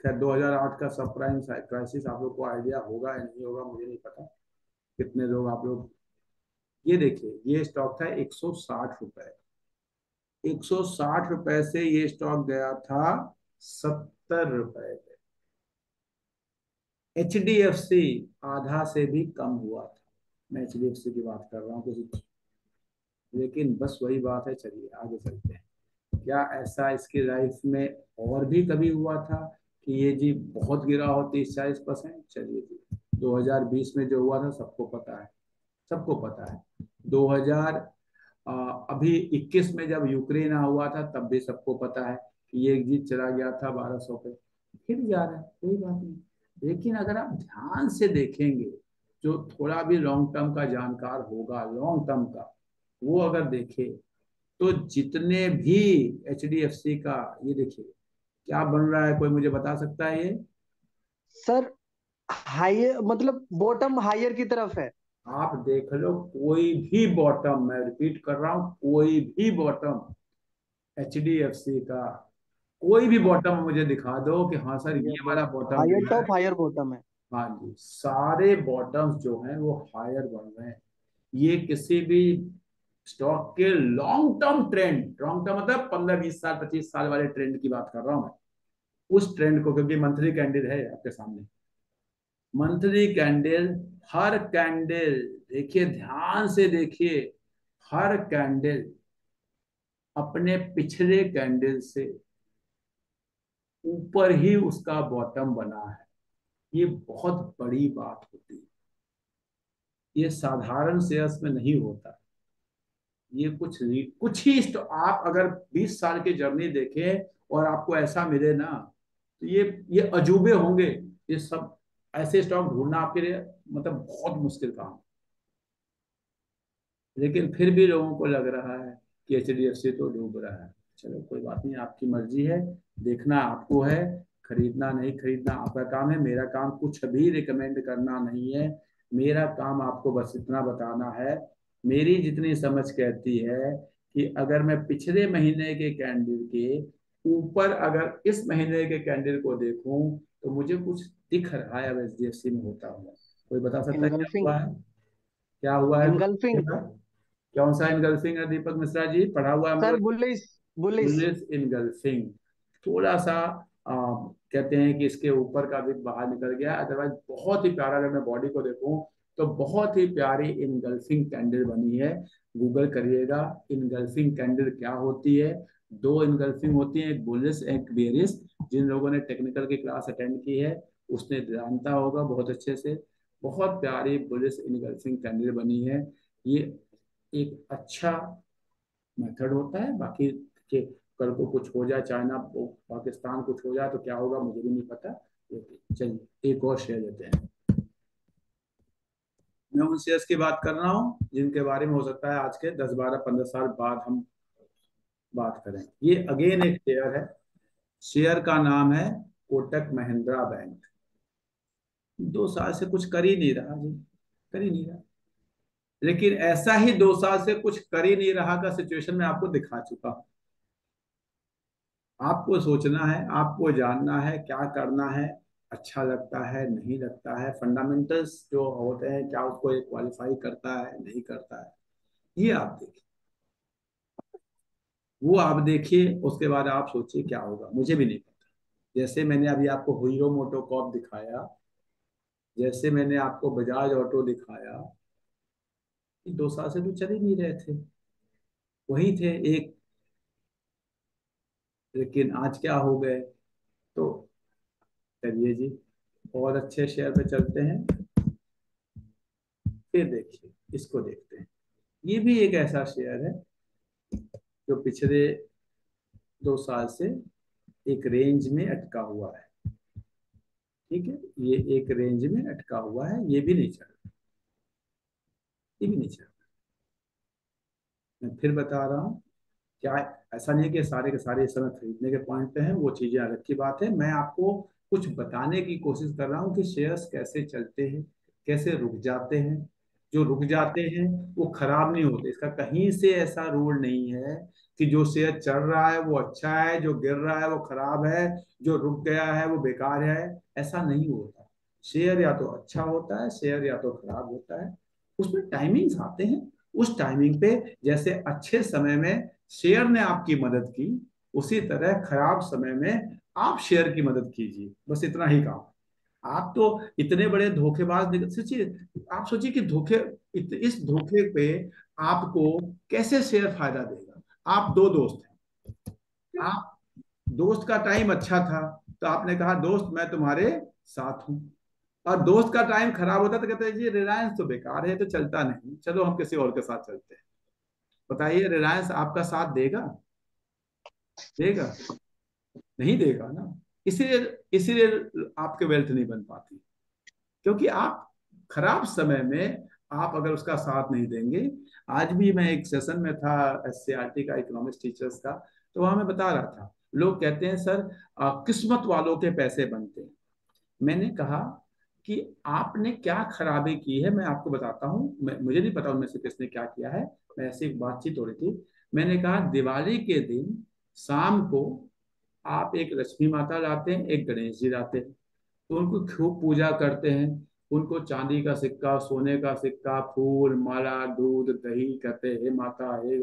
खैर 2008 का सब प्राइम क्राइसिस, आप लोग को आइडिया होगा या नहीं होगा मुझे नहीं पता, कितने लोग आप लोग। ये देखिए, ये स्टॉक था 160 रुपए, 160 रुपए से ये स्टॉक गया था 70 रुपए पे। HDFC आधा से भी कम हुआ था, मैं HDFC की बात कर रहा हूँ कुछ, लेकिन बस वही बात है। चलिए आगे चलते हैं। क्या ऐसा इसकी लाइफ में और भी कभी हुआ था कि ये जी बहुत गिरा हो 30-40%? चलिए जी, 2020 में जो हुआ था सबको पता है, सबको पता है। 2000 अभी 21 में जब यूक्रेन हुआ था तब भी सबको पता है कि ये जी चला गया था 1200 पे, फिर जा रहा है, कोई बात नहीं। लेकिन अगर आप ध्यान से देखेंगे, जो थोड़ा भी लॉन्ग टर्म का जानकार होगा, लॉन्ग टर्म का, वो अगर देखे तो जितने भी HDFC का, ये देखिए क्या बन रहा है, कोई मुझे बता सकता है ये?
सर हायर मतलब बॉटम हायर की तरफ है।
आप देख लो, कोई भी बॉटम, मैं रिपीट कर रहा हूं, कोई भी बॉटम HDFC का, कोई भी बॉटम मुझे दिखा दो कि हाँ सर ये वाला बॉटम
हायर
जो है।
टॉप हायर बॉटम है।
हाँ जी, सारे बॉटम्स जो हैं वो हायर बन रहे हैं। ये किसी भी स्टॉक के long term trend, long term मतलब 15-20 साल 25 साल वाले ट्रेंड की बात कर रहा हूं मैं, उस ट्रेंड को, क्योंकि मंथली कैंडल है आपके सामने, मंथली कैंडल, हर कैंडल देखिए, ध्यान से देखिए, हर कैंडल अपने पिछले कैंडल से ऊपर ही उसका बॉटम बना है। ये बहुत बड़ी बात होती है, ये साधारण शेयर्स में नहीं होता। ये कुछ ही आप अगर 20 साल की जर्नी देखें और आपको ऐसा मिले ना, तो ये अजूबे होंगे। ये सब ऐसे स्टॉक ढूंढना आपके लिए मतलब बहुत मुश्किल काम, लेकिन फिर भी लोगों को लग रहा है कि HDFC तो डूब रहा है। चलो कोई बात नहीं, आपकी मर्जी है, देखना आपको है, खरीदना नहीं खरीदना आपका काम है। मेरा काम कुछ भी रिकमेंड करना नहीं है, मेरा काम आपको बस इतना बताना है, मेरी जितनी समझ कहती है कि अगर मैं पिछले महीने के कैंडल के ऊपर अगर इस महीने के कैंडल को देखूं तो मुझे कुछ दिख रहा है अब HDFC में होता हुआ। कोई बता सकता है क्या
इनगल्फिंग,
हुआ है? क्या हुआ है
इनगल्फिंग।
कुछ? कौन सा इनगल्फिंग है दीपक मिश्रा जी, पढ़ा हुआ है हम
सर
लोग?
Bullish, bullish.
बुलिश इनगल्फिंग, थोड़ा सा कहते हैं कि इसके ऊपर का भी बाहर निकल गया, अदरवाइज बहुत ही प्यारा, अगर मैं बॉडी को देखूं तो बहुत ही प्यारी इनगल्फिंग कैंडल बनी है। गूगल करिएगा इनगल्फिंग कैंडल क्या होती है। दो इनगल्फिंग होती है, एक बुलिश एक बेरिश। जिन लोगों ने टेक्निकल की क्लास अटेंड की है उसने जानता होगा बहुत अच्छे से। बहुत प्यारी बुलिश इनगल्फिंग कैंडल बनी है। ये एक अच्छा मेथड होता है। बाकी के कल को कुछ हो जाए, चाइना पाकिस्तान कुछ हो जाए तो क्या होगा मुझे भी नहीं पता। चलिए एक और शेयर लेते हैं। मैं उन शेयर्स की बात कर रहा हूँ जिनके बारे में हो सकता है आज के 10-12-15 साल बाद हम बात करें। ये अगेन एक शेयर है, शेयर का नाम है कोटक महिंद्रा बैंक। 2 साल से कुछ कर ही नहीं रहा जी, कर ही नहीं रहा। लेकिन ऐसा ही 2 साल से कुछ कर ही नहीं रहा का सिचुएशन में आपको दिखा चुका हूं। आपको सोचना है, आपको जानना है क्या करना है, अच्छा लगता है नहीं लगता है, फंडामेंटल्स जो होते हैं क्या उसको एक क्वालिफाई करता है नहीं करता है, ये आप देखिए, वो आप देखिए, उसके बाद आप सोचिए क्या होगा, मुझे भी नहीं पता। जैसे मैंने अभी आपको हीरो मोटोकॉर्प दिखाया, जैसे मैंने आपको बजाज ऑटो दिखाया, कि 2 साल से तो चल ही नहीं रहे थे, वही थे एक, लेकिन आज क्या हो गए। तो चलिए जी, और अच्छे शेयर पे चलते हैं। फिर देखिए, इसको देखते हैं। ये भी एक ऐसा शेयर है जो पिछले 2 साल से एक रेंज में अटका हुआ है। ठीक है, ये एक रेंज में अटका हुआ है, ये भी नहीं चल रहा, ये भी नहीं चल रहा। मैं फिर बता रहा हूँ, क्या ऐसा नहीं है कि सारे के सारे इस समय खरीदने के पॉइंट पे हैं, वो चीजें अलग की बात है। मैं आपको कुछ बताने की कोशिश कर रहा हूँ कि शेयर्स कैसे चलते हैं, कैसे रुक जाते हैं, जो रुक जाते हैं वो खराब नहीं होते। इसका कहीं से ऐसा रूल नहीं है कि जो शेयर चढ़ रहा है वो अच्छा है, जो गिर रहा है वो खराब है, जो रुक गया है वो बेकार है। ऐसा नहीं होता। शेयर या तो अच्छा होता है, शेयर या तो खराब होता है। उसमें टाइमिंग्स आते हैं। उस टाइमिंग पे जैसे अच्छे समय में शेयर ने आपकी मदद की, उसी तरह खराब समय में आप शेयर की मदद कीजिए। बस इतना ही काम। आप तो इतने बड़े धोखेबाज सोचिए। आप सोचिए कि इस धोखे पे आपको कैसे शेयर फायदा देगा। आप दो दोस्त हैं। आप दोस्त का टाइम अच्छा था तो आपने कहा दोस्त मैं तुम्हारे साथ हूं, और दोस्त का टाइम खराब होता तो कहते हैं जी रिलायंस तो बेकार है, तो चलता नहीं, चलो हम किसी और के साथ चलते हैं। बताइए रिलायंस आपका साथ देगा? देगा? नहीं देगा ना। इसीलिए इसीलिए आपके वेल्थ नहीं बन पाती, क्योंकि आप खराब समय में आप अगर उसका साथ नहीं देंगे। आज भी मैं एक सेशन में था एससीईआरटी का, इकोनॉमिक्स टीचर्स का, तो वहां मैं बता रहा था। लोग कहते हैं सर किस्मत वालों के पैसे बनते हैं। मैंने कहा कि आपने क्या खराबी की है मैं आपको बताता हूँ। मुझे नहीं पता उनमें से किसने क्या किया है। मैं ऐसी एक बातचीत हो रही थी। मैंने कहा दिवाली के दिन शाम को आप एक लक्ष्मी माता लाते हैं, एक गणेश जी लाते हैं, तो उनको खूब पूजा करते हैं। उनको चांदी का सिक्का, सोने का सिक्का, फूल माला, दूध दही कहते हैं हे माता हे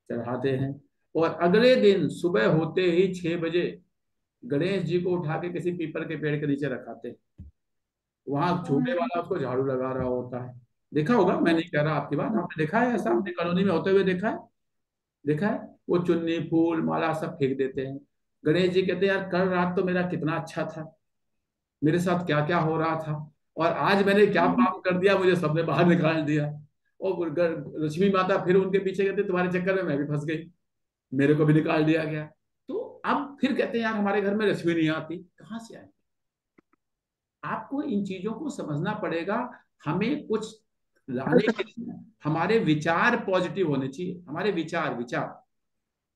चढ़ाते हैं। और अगले दिन सुबह होते ही 6 बजे गणेश जी को उठा के किसी पीपल के पेड़ के नीचे रखाते हैं। वहां छूने वाला उसको झाड़ू लगा रहा होता है। देखा होगा, मैं नहीं कह रहा आपकी बात, आपने देखा है ऐसा? अपनी कॉलोनी में होते हुए देखा है? देखा है? वो चुन्नी फूल माला सब फेंक देते हैं। गणेश जी कहते हैं यार कल रात तो मेरा कितना अच्छा था, मेरे साथ क्या क्या हो रहा था, और आज मैंने क्या पाप कर दिया, मुझे सबने बाहर निकाल दिया। और लक्ष्मी माता फिर उनके पीछे कहते तुम्हारे चक्कर में मैं भी फंस गई, मेरे को भी निकाल दिया गया। तो अब फिर कहते हैं यार हमारे घर में लक्ष्मी नहीं आती, कहाँ से आए? आपको इन चीजों को समझना पड़ेगा। हमें कुछ लाने के लिए हमारे विचार पॉजिटिव होने चाहिए। हमारे विचार विचार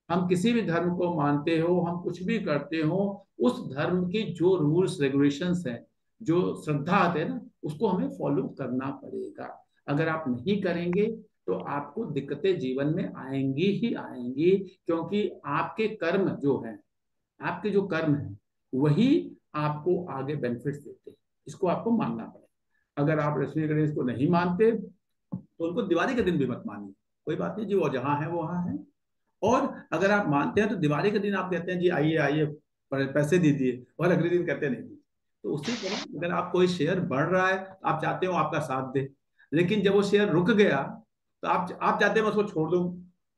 हम किसी भी धर्म को मानते हो, हम कुछ भी करते हो, उस धर्म के जो रूल्स रेगुलेशंस हैं, जो श्रद्धा आते हैं ना, उसको हमें फॉलो करना पड़ेगा। अगर आप नहीं करेंगे तो आपको दिक्कतें जीवन में आएंगी ही आएंगी, क्योंकि आपके कर्म जो है, आपके जो कर्म है वही आपको आगे बेनिफिट्स देते हैं। इसको आपको मानना पड़ेगा। अगर आप लक्ष्मी गणेश को नहीं मानते तो उनको दिवाली के दिन भी मत मानिए, कोई बात नहीं जी, वो जहां है वो वहां है। और अगर आप मानते हैं तो दिवाली के दिन आप कहते हैं जी आइए आइए पैसे दीजिए, और अगले दिन कहते नहीं। तो उसी तरह अगर आप कोई शेयर बढ़ रहा है तो आप चाहते हो आपका साथ दे, लेकिन जब वो शेयर रुक गया तो आप चाहते हैं मैं उसको छोड़ दूं,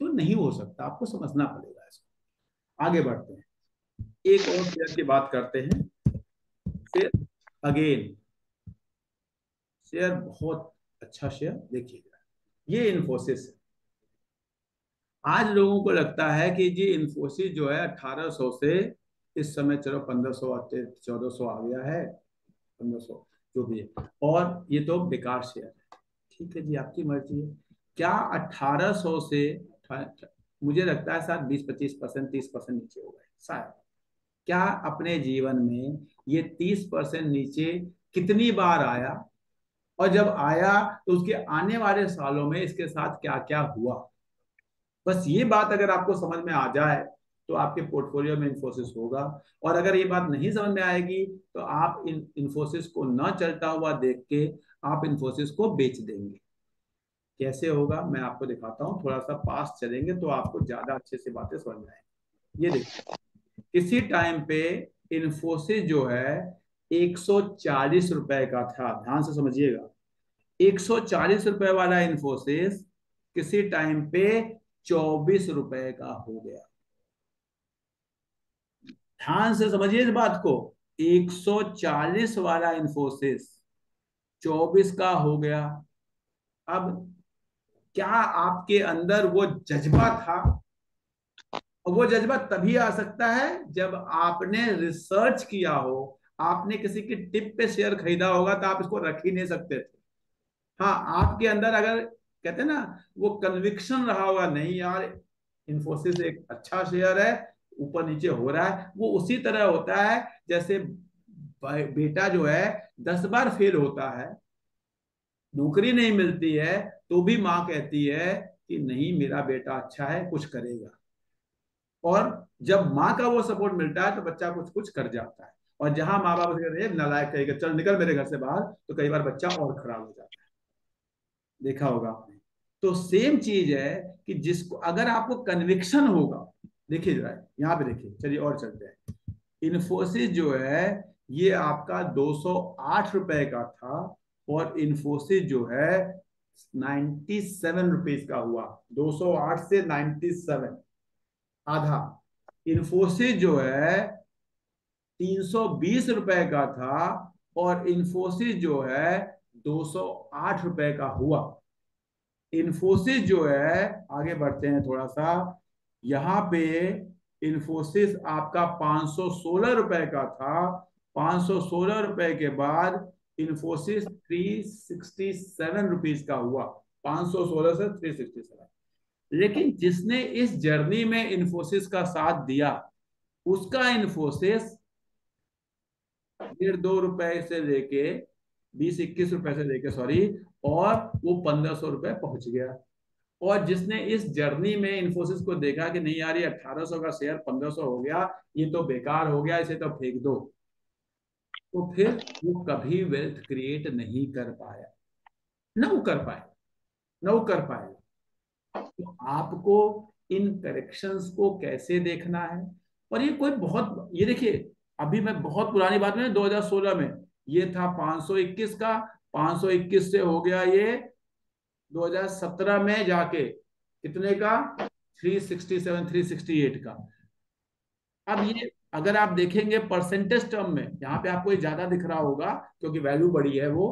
तो नहीं हो सकता। आपको समझना पड़ेगा इसको। आगे बढ़ते हैं, एक और शेयर की बात करते हैं। फिर अगेन शेयर बहुत अच्छा शेयर देखिएगा, ये इन्फोसिस है। आज लोगों को लगता है कि जी इन्फोसिस जो है 1800 से इस समय चलो 1500 आते 1400 आ गया है, 1500 जो भी है, और ये तो बेकार शेयर है। ठीक है जी, आपकी मर्जी है। क्या 1800 से मुझे लगता है शायद 20-25% 30% नीचे हो गए शायद। क्या अपने जीवन में ये 30% नीचे कितनी बार आया, और जब आया तो उसके आने वाले सालों में इसके साथ क्या क्या हुआ? बस ये बात अगर आपको समझ में आ जाए तो आपके पोर्टफोलियो में इन्फोसिस होगा। और अगर ये बात नहीं समझ में आएगी तो आप इन्फोसिस को न चलता हुआ देख के आप इन्फोसिस को बेच देंगे। कैसे होगा मैं आपको दिखाता हूँ, थोड़ा सा पास चलेंगे तो आपको ज्यादा अच्छे से बातें समझ में आएंगी। ये देखिए, किसी टाइम पे इन्फोसिस जो है 140 रुपए का था, ध्यान से समझिएगा। 140 रुपए वाला इन्फोसिस किसी टाइम पे 24 रुपए का हो गया। ध्यान से समझिए इस बात को। 140 वाला इन्फोसिस 24 का हो गया। अब क्या आपके अंदर वो जज्बा था? और वो जज्बा तभी आ सकता है जब आपने रिसर्च किया हो, आपने किसी की टिप पे शेयर खरीदा होगा, तो आप इसको रख ही नहीं सकते थे। हाँ, आपके अंदर अगर कहते हैं ना वो कन्विक्शन रहा होगा, नहीं यार इन्फोसिस एक अच्छा शेयर है, ऊपर नीचे हो रहा है। वो उसी तरह होता है जैसे बेटा जो है 10 बार फेल होता है नौकरी नहीं मिलती है तो भी माँ कहती है कि नहीं मेरा बेटा अच्छा है, कुछ करेगा। और जब माँ का वो सपोर्ट मिलता है तो बच्चा कुछ कुछ कर जाता है। और जहां माँ बाप उसे कहते हैं नालायक कहेगा चल निकल मेरे घर से बाहर, तो कई बार बच्चा और खराब हो जाता है। देखा होगा आपने। तो सेम चीज है कि जिसको अगर आपको कन्विक्शन होगा, देखिए जरा यहाँ पे देखिए, चलिए और चलते हैं। इन्फोसिस जो है ये आपका 208 रुपए का था और इन्फोसिस जो है 97 रुपीज का हुआ। 208 से 97, आधा। इन्फोसिस जो है 320 रुपए का था और इन्फोसिस जो है 208 रुपए का हुआ। इन्फोसिस जो है, आगे बढ़ते हैं थोड़ा सा, यहाँ पे इन्फोसिस आपका 516 रुपए का था। 516 रुपए के बाद इन्फोसिस 367 रुपीज का हुआ। 516 से 367। लेकिन जिसने इस जर्नी में इन्फोसिस का साथ दिया उसका इन्फोसिस 1.5-2 रुपए से लेके 20-21 रुपए से लेके, सॉरी, और वो 1500 रुपए पहुंच गया। और जिसने इस जर्नी में इन्फोसिस को देखा कि नहीं यार ये 1800 का शेयर 1500 हो गया, ये तो बेकार हो गया, इसे तो फेंक दो, तो फिर वो कभी वेल्थ क्रिएट नहीं कर पाया। न वो कर पाए, न वो कर पाएगा। तो आपको इन करेक्शंस को कैसे देखना है। और ये कोई बहुत, ये देखिए अभी मैं बहुत पुरानी बात में 2016 में ये था 521 का, 521 से हो गया ये 2017 में जाके कितने का, 367 368 का। अब ये अगर आप देखेंगे परसेंटेज टर्म में, यहाँ पे आपको ये ज्यादा दिख रहा होगा क्योंकि वैल्यू बड़ी है। वो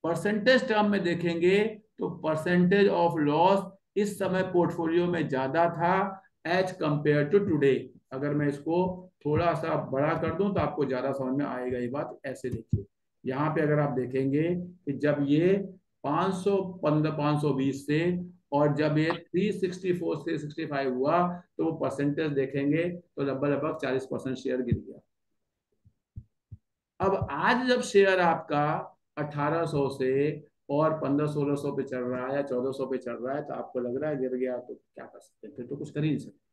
परसेंटेज टर्म में देखेंगे तो परसेंटेज ऑफ लॉस इस समय पोर्टफोलियो में ज्यादा था एज कंपेयर टू टुडे। अगर मैं इसको थोड़ा सा बड़ा कर दूं तो आपको ज्यादा समझ में आएगा ये बात। ऐसे देखिए यहाँ पे अगर आप देखेंगे कि जब ये 515 520 से और जब ये 364 से 65 हुआ तो वो परसेंटेज देखेंगे तो लगभग 40% शेयर गिर गया। अब आज जब शेयर आपका 1800 से और 1500-1600 पे चल रहा है या 1400 पे चल रहा है तो आपको लग रहा है गिर गया, तो क्या कर सकते हैं, फिर तो कुछ कर ही नहीं सकते।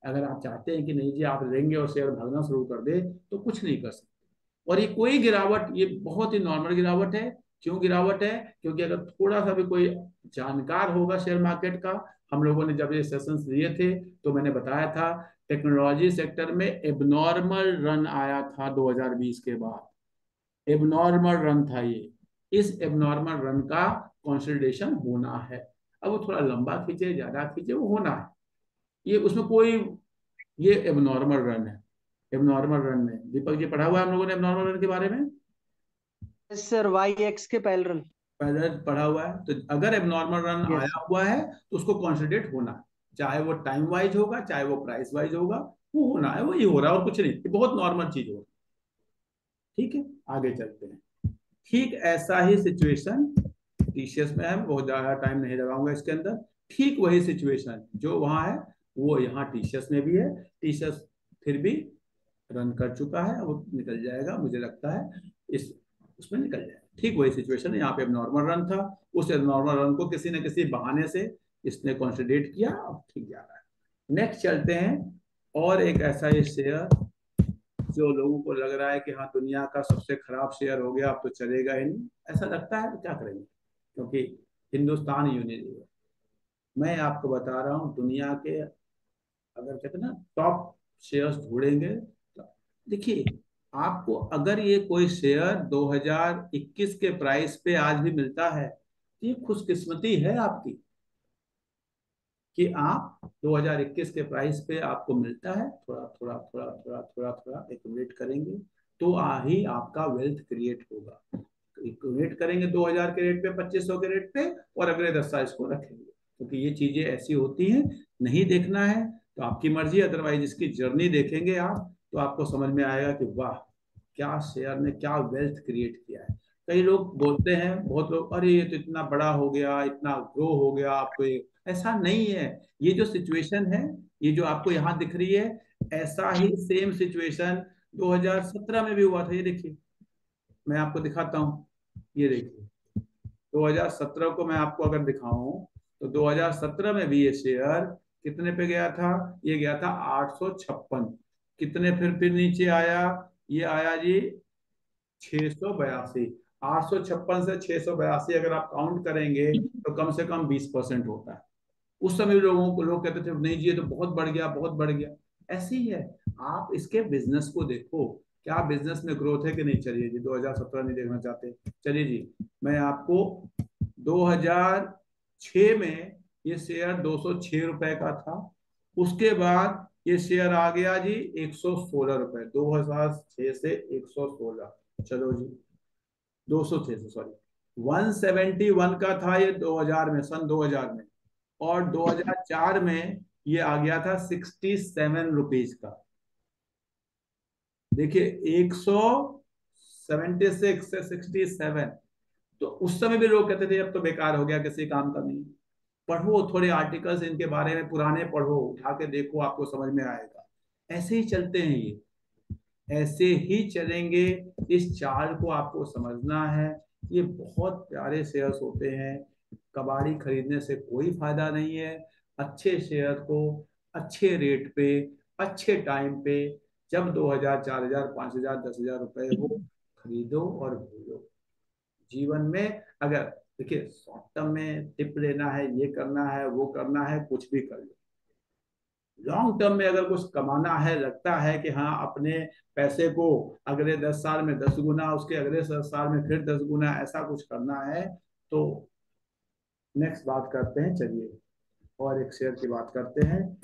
अगर आप चाहते हैं कि नहीं जी आप लेंगे और शेयर भागना शुरू कर दे तो कुछ नहीं कर सकते। और ये कोई गिरावट, ये बहुत ही नॉर्मल गिरावट है। क्यों गिरावट है? क्योंकि अगर थोड़ा सा भी कोई जानकार होगा शेयर मार्केट का, हम लोगों ने जब ये सेशंस लिए थे तो मैंने बताया था टेक्नोलॉजी सेक्टर में एबनॉर्मल रन आया था 2020 के बाद। एबनॉर्मल रन था ये। इस एबनॉर्मल रन का कंसोलिडेशन होना है। अब वो थोड़ा लंबा खींचे ज्यादा खींचे वो होना है, ये उसमें कोई, ये एबनॉर्मल रन है। एबनॉर्मल रन में दीपक जी पढ़ा हुआ है हम लोगों ने एबनॉर्मल रन के बारे में।
सर YX के पैरेलल
पहले पढ़ा हुआ है। तो अगर एबनॉर्मल रन
Yes,
आया हुआ है तो उसको कंसोलिडेट होना है, चाहे वो टाइम वाइज होगा चाहे वो प्राइस वाइज होगा, वो होना है। वो ये हो रहा है और कुछ नहीं, ये बहुत नॉर्मल चीज होगी। ठीक है, आगे चलते हैं। ठीक ऐसा ही सिचुएशन टीसीएस में है। बहुत ज्यादा टाइम नहीं लगाऊंगा इसके अंदर। ठीक वही सिचुएशन जो वहां है वो यहाँ टीसीएस में भी है। टीसीएस फिर भी रन कर चुका है, वो निकल जाएगा मुझे लगता है, इस उसमें निकल जाएगा। ठीक वही सिचुएशन है, यहाँ पे नॉर्मल रन था, उस नॉर्मल रन को किसी न किसी बहाने से इसने कंसोलिडेट किया, अब ठीक जा रहा है। नेक्स्ट चलते हैं। और एक ऐसा ये शेयर जो लोगों को लग रहा है कि हाँ दुनिया का सबसे खराब शेयर हो गया, अब तो चलेगा ही नहीं, ऐसा लगता है तो क्या करेंगे, क्योंकि हिंदुस्तान यूनिलीवर, मैं आपको बता रहा हूँ दुनिया के अगर कहते ना टॉप शेयर्स ढूंढेंगे तो देखिए आपको अगर ये कोई शेयर 2021 के प्राइस पे आज भी मिलता है तो ये खुशकिस्मती है आपकी कि आप 2021 के प्राइस पे आपको मिलता है। थोड़ा थोड़ा थोड़ा थोड़ा थोड़ा थोड़ा एक्यूमुलेट करेंगे तो ही आपका वेल्थ क्रिएट होगा। एक्यूमुलेट करेंगे 2000 के रेट पे, 2500 के रेट पे, और अगले 10 साल इसको रखेंगे, क्योंकि ये चीजें ऐसी होती हैं। नहीं देखना है तो आपकी मर्जी, अदरवाइज इसकी जर्नी देखेंगे आप तो आपको समझ में आएगा कि वाह क्या शेयर ने क्या वेल्थ क्रिएट किया है। कई लोग बोलते हैं, बहुत लोग, अरे ये तो इतना बड़ा हो गया, इतना ग्रो हो गया, आपको ऐसा नहीं है। ये जो सिचुएशन है, ये जो आपको यहाँ दिख रही है, ऐसा ही सेम सिचुएशन 2017 में भी हुआ था। ये देखिए मैं आपको दिखाता हूँ, ये देखिए 2017 को मैं आपको अगर दिखाऊं तो 2017 में भी ये शेयर कितने पे गया था? ये गया था 856। कितने फिर नीचे आया? ये आया जी 682। 856 से 682 अगर आप काउंट करेंगे तो कम से कम 20% होता है। उस समय लोगों को लोग कहते थे नहीं जी ये तो बहुत बढ़ गया, बहुत बढ़ गया। ऐसे ही है, आप इसके बिजनेस को देखो, क्या बिजनेस में ग्रोथ है कि नहीं। चलिए जी 2017 नहीं देखना चाहते, चलिए जी मैं आपको 2006 में ये शेयर 206 रुपए का था। उसके बाद ये शेयर आ गया जी 116 रुपए, 2006 से 116। चलो जी 206 से, सॉरी 171 का था ये 2000 में, सन 2000 में। और 2004 में ये आ गया था 67 रुपीज का। देखिए 176 से 67। तो उस समय भी लोग कहते थे अब तो बेकार हो गया, किसी काम का नहीं। पढ़ो थोड़े आर्टिकल्स इनके बारे में, पुराने पढ़ो, उठा के देखो, आपको समझ में आएगा। ऐसे ही चलते हैं ये, ऐसे ही चलेंगे। इस चार्ट को आपको समझना है। ये बहुत प्यारे शेयर्स होते हैं, कबाड़ी खरीदने से कोई फायदा नहीं है। अच्छे शेयर को अच्छे रेट पे, अच्छे टाइम पे, जब 2000, 4000, 5000, 10,000 रुपए हो, खरीदो और भूलो। जीवन में अगर देखिए शॉर्ट टर्म में टिप लेना है, ये करना है, वो करना है, कुछ भी कर लो। लॉन्ग टर्म में अगर कुछ कमाना है, लगता है कि हाँ अपने पैसे को अगले 10 साल में 10 गुना, उसके अगले 10 साल में फिर 10 गुना, ऐसा कुछ करना है तो नेक्स्ट बात करते हैं। चलिए और एक शेयर की बात करते हैं,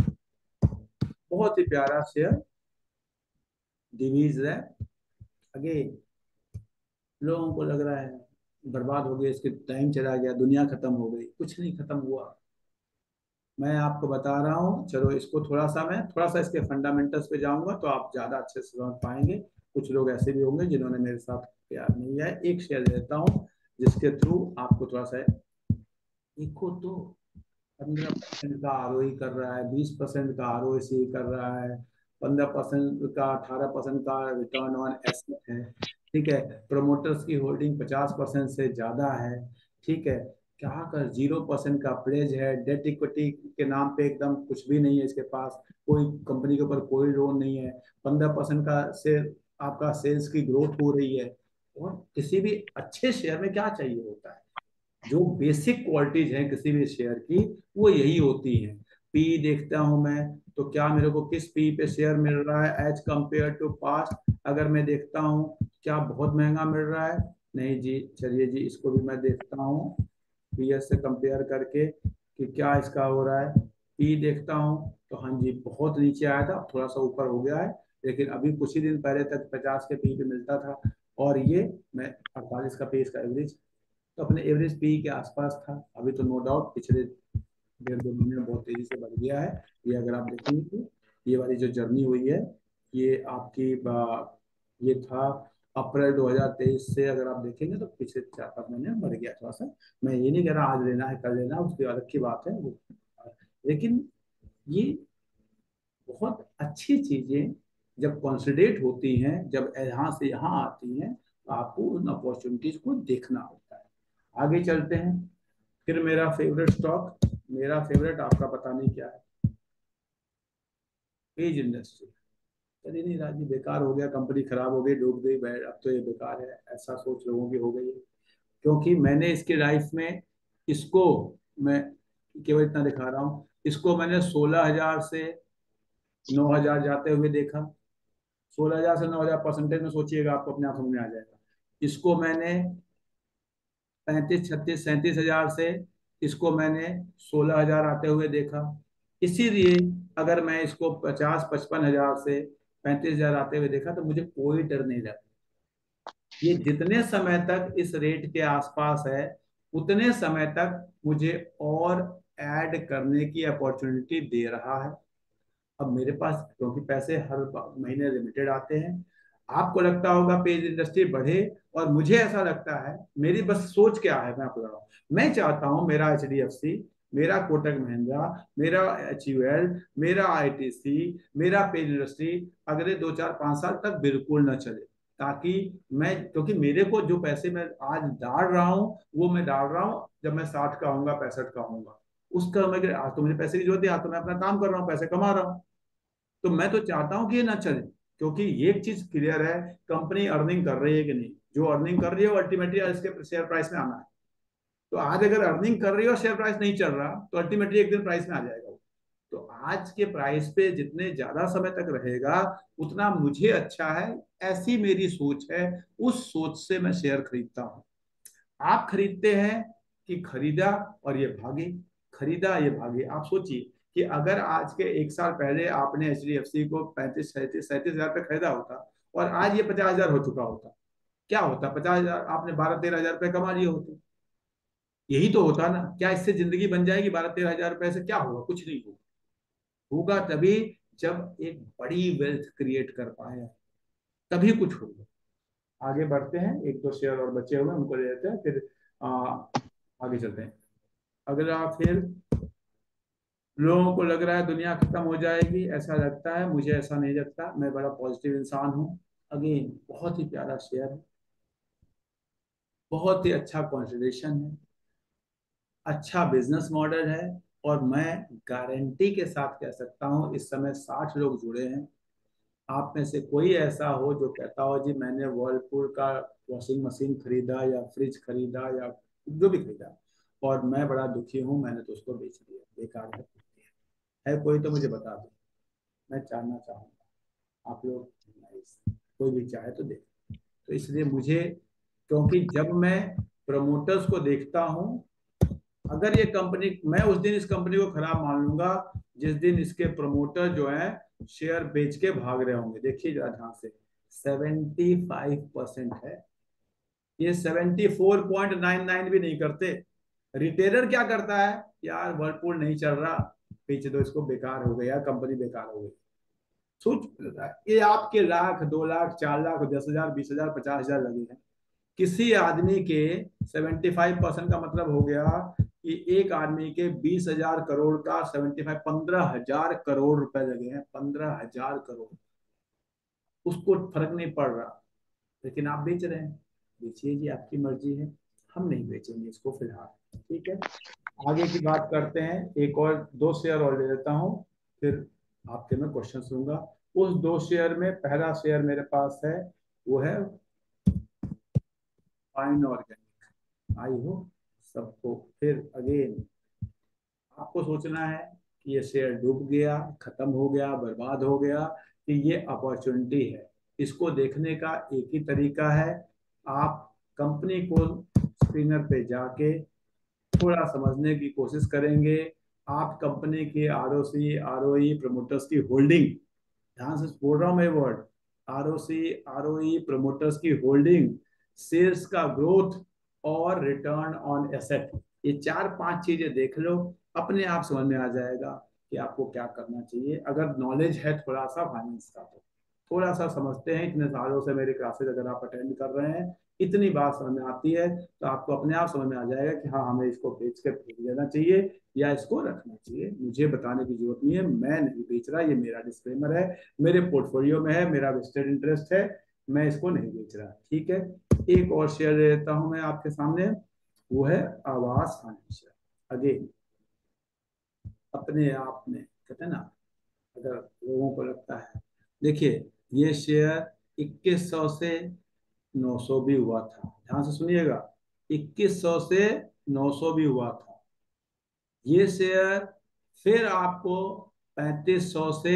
बहुत ही प्यारा शेयर डिवीज है। अगेन लोगों को लग रहा है बर्बाद हो गया, इसके टाइम चला गया, दुनिया खत्म हो गई। कुछ नहीं खत्म हुआ, मैं आपको बता रहा हूँ। चलो इसको मैं थोड़ा सा इसके फंडामेंटल्स पे जाऊंगा तो आप ज्यादा अच्छे से समझ पाएंगे। कुछ लोग ऐसे भी होंगे जिन्होंने मेरे साथ प्यार नहीं है। एक शेयर देता हूँ जिसके थ्रू आपको थोड़ा सा देखो तो 15% का आरओई कर रहा है, 20% का आरओसी कर रहा है, 15% का, 18% का रिटर्न ऑन एसेट है। ठीक है, प्रमोटर्स की होल्डिंग 50% से ज्यादा है। ठीक है, क्या कर 0% का प्लेज है, डेट इक्विटी के नाम पे एकदम कुछ भी नहीं है इसके पास, कोई कंपनी के ऊपर कोई लोन नहीं है, 15% का से आपका सेल्स की ग्रोथ हो रही है। और किसी भी अच्छे शेयर में क्या चाहिए होता है, जो बेसिक क्वालिटीज हैं किसी भी शेयर की, वो यही होती हैं। पी देखता हूं मैं तो क्या मेरे को किस पी पे शेयर मिल रहा है एज कंपेयर टू पास्ट। अगर मैं देखता हूं क्या बहुत महंगा मिल रहा है, नहीं जी। चलिए जी इसको भी मैं देखता हूँ पीएस से कंपेयर करके कि क्या इसका हो रहा है। पी देखता हूँ तो हाँ जी बहुत नीचे आया था, थोड़ा सा ऊपर हो गया है, लेकिन अभी कुछ ही दिन पहले तक 50 के पी पे मिलता था। और ये मैं 48 का पे इसका एवरेज, तो अपने एवरेज पी के आसपास था। अभी तो नो डाउट पिछले 1.5-2 महीने में बहुत तेजी से बढ़ गया है। ये अगर आप देखेंगे तो ये वाली जो जर्नी हुई है, ये आपकी ये था अप्रैल 2023 से, अगर आप देखेंगे तो पिछले 4-5 महीने में बढ़ गया थोड़ा सा। मैं ये नहीं कह रहा आज लेना है कल लेना है, उसकी अलग की बात है वो, लेकिन ये बहुत अच्छी चीजें जब कंसोलिडेट होती हैं, जब यहाँ से यहाँ आती हैं, तो आपको उन अपॉर्चुनिटीज को देखना होता है। आगे चलते हैं। फिर मेरा फेवरेट स्टॉक, मेरा फेवरेट आपका पता नहीं क्या है, पेज इंडस्ट्री। चलिए नहीं राजी, बेकार हो गया, कंपनी खराब हो गई, डूब गई, अब तो ये बेकार है, ऐसा सोच लोगों की हो गई है। क्योंकि मैंने इसकी लाइफ में इसको, मैं केवल इतना दिखा रहा हूँ, इसको मैंने 16,000 से 9,000 जाते हुए देखा। 16,000 से 9,000 परसेंटेज में सोचिएगा, आपको अपने आप समझ में आ जाएगा। इसको मैंने 35, 36, 37,000 से इसको मैंने 16,000 आते हुए देखा। इसीलिए अगर मैं इसको 50, 55,000 से 35,000 आते हुए देखा तो मुझे कोई डर नहीं लगा। ये जितने समय तक इस रेट के आसपास है उतने समय तक मुझे और ऐड करने की अपॉर्चुनिटी दे रहा है। अब मेरे पास क्योंकि पैसे हर महीने लिमिटेड आते हैं, आपको लगता होगा पेज इंडस्ट्री बढ़े, और मुझे ऐसा लगता है, मेरी बस सोच क्या है मैं आपको बता रहा हूँ। मैं चाहता हूँ मेरा एचडीएफसी, मेरा कोटक महिंद्रा, मेरा एचयूएल, मेरा आईटीसी, मेरा पेज इंडस्ट्री अगले 2, 4, 5 साल तक बिल्कुल न चले, ताकि मैं, क्योंकि मेरे को जो पैसे मैं आज डाल रहा हूँ वो मैं डाल रहा हूँ जब मैं 60 का होऊंगा, 65 का होऊंगा, उसका मैं आज तो मुझे पैसे की जरूरत है, आज तो मैं अपना काम कर रहा हूँ, पैसे कमा रहा हूँ। तो मैं तो चाहता हूँ कि ये ना चले, क्योंकि ये एक चीज क्लियर है, कंपनी अर्निंग कर रही है कि नहीं। जो अर्निंग कर रही है वो अल्टीमेटली इसके शेयर प्राइस में आना है। तो आज अगर अर्निंग कर रही है और शेयर प्राइस नहीं चल रहा तो अल्टीमेटली एक दिन प्राइस में आ जाएगा वो। तो आज के प्राइस पे जितने ज्यादा समय तक रहेगा उतना मुझे अच्छा है, ऐसी मेरी सोच है। उस सोच से मैं शेयर खरीदता हूँ। आप खरीदते हैं कि खरीदा और ये भागे, खरीदा ये भागे। आप सोचिए कि अगर आज के 1 साल पहले आपने HDFC को 35-37 हजार पे खरीदा होता और आज ये 50,000 हो चुका होता, क्या होता? 50,000 आपने 12-13 हजार रुपये कमा लिए होते। यही तो होता ना। क्या इससे जिंदगी बन जाएगी? 12-13 हजार रुपए से क्या होगा? कुछ नहीं होगा। होगा तभी जब एक बड़ी वेल्थ क्रिएट कर पाए, तभी कुछ होगा। आगे बढ़ते हैं, 1-2 शेयर और बचे हुए उनको ले लेते हैं, फिर आगे चलते हैं। अगला, फिर लोगों को लग रहा है दुनिया खत्म हो जाएगी, ऐसा लगता है, मुझे ऐसा नहीं लगता। मैं बड़ा पॉजिटिव इंसान हूँ। अगेन बहुत ही प्यारा शेयर है, बहुत ही अच्छा कॉन्सेंट्रेशन है, अच्छा बिजनेस मॉडल है। और मैं गारंटी के साथ कह सकता हूँ इस समय 60 लोग जुड़े हैं। आप में से कोई ऐसा हो जो कहता हो जी मैंने वर्लपूल का वॉशिंग मशीन खरीदा या फ्रिज खरीदा या जो भी खरीदा और मैं बड़ा दुखी हूँ, मैंने तो उसको बेच दिया, बेकार कर दिया, है कोई तो मुझे बता दो। मैं जानना चाहूँगा आप लोग, कोई भी चाहे तो देख। तो इसलिए मुझे, क्योंकि जब मैं प्रमोटर्स को देखता हूँ, अगर ये कंपनी, मैं उस दिन इस कंपनी को खराब मान लूंगा जिस दिन इसके प्रमोटर जो है शेयर बेच के भाग रहे होंगे। देखिए जरा ध्यान से, 75% है, ये 74.99 भी नहीं करते। रिटेलर क्या करता है, यार वर्लपूल नहीं चल रहा, बेच दो इसको, बेकार हो गया, कंपनी बेकार हो गई। सोच लेता है। ये आपके लाख, 2 लाख, 4 लाख, 10,000, 20,000, 50,000 लगे हैं। किसी आदमी के 75% का मतलब हो गया कि एक आदमी के 20,000 करोड़ का 75, 15,000 करोड़ रुपए लगे हैं, 15,000 करोड़। उसको फर्क नहीं पड़ रहा, लेकिन आप बेच रहे हैं। बेचिए जी, आपकी मर्जी है, हम नहीं बेचेंगे इसको फिलहाल। ठीक है, आगे की बात करते हैं। एक और 2 शेयर और ले लेता हूँ, फिर आपके मैं क्वेश्चन लूंगा। उस 2 शेयर में पहला शेयर मेरे पास है, वो है फाइन ऑर्गेनिक। आई हो सबको, फिर अगेन आपको सोचना है कि ये शेयर डूब गया, खत्म हो गया, बर्बाद हो गया, कि ये अपॉर्चुनिटी है। इसको देखने का एक ही तरीका है, आप कंपनी को स्क्रीनर पे जाके थोड़ा समझने की कोशिश करेंगे। आप कंपनी की ROC, ROE, प्रमोटर्स की होल्डिंग, ध्यान से बोल रहा हूं मैं वर्ड, ROC, ROE, प्रमोटर्स की होल्डिंग, सेल्स का ग्रोथ और रिटर्न ऑन एसेट, ये 4-5 चीजें देख लो, अपने आप समझ में आ जाएगा कि आपको क्या करना चाहिए। अगर नॉलेज है थोड़ा सा फाइनेंस का, तो थोड़ा सा समझते हैं, इतने सालों से मेरे क्लासेस अगर आप अटेंड कर रहे हैं, इतनी बात समझ में आती है, तो आपको अपने आप समझ में आ जाएगा कि हाँ हमें इसको बेच के फेंक देना चाहिए या इसको रखना चाहिए। मुझे बताने की जरूरत नहीं है, मैं नहीं बेच रहा, ये मेरा डिस्क्लेमर है, मेरे पोर्टफोलियो में है, मेरा वेस्टेड इंटरेस्ट है, मैं इसको नहीं बेच रहा। ठीक है, एक और शेयर ले लेता हूं मैं आपके सामने, वो है आवास फाइनेंशियल। अगेन अपने आप में कहते हैं ना, अगर लोगों को लगता है, देखिए ये शेयर 2100 से 900 भी हुआ था, ध्यान से सुनिएगा, 2100 से 900 भी हुआ था। ये शेयर फिर आपको 3500 से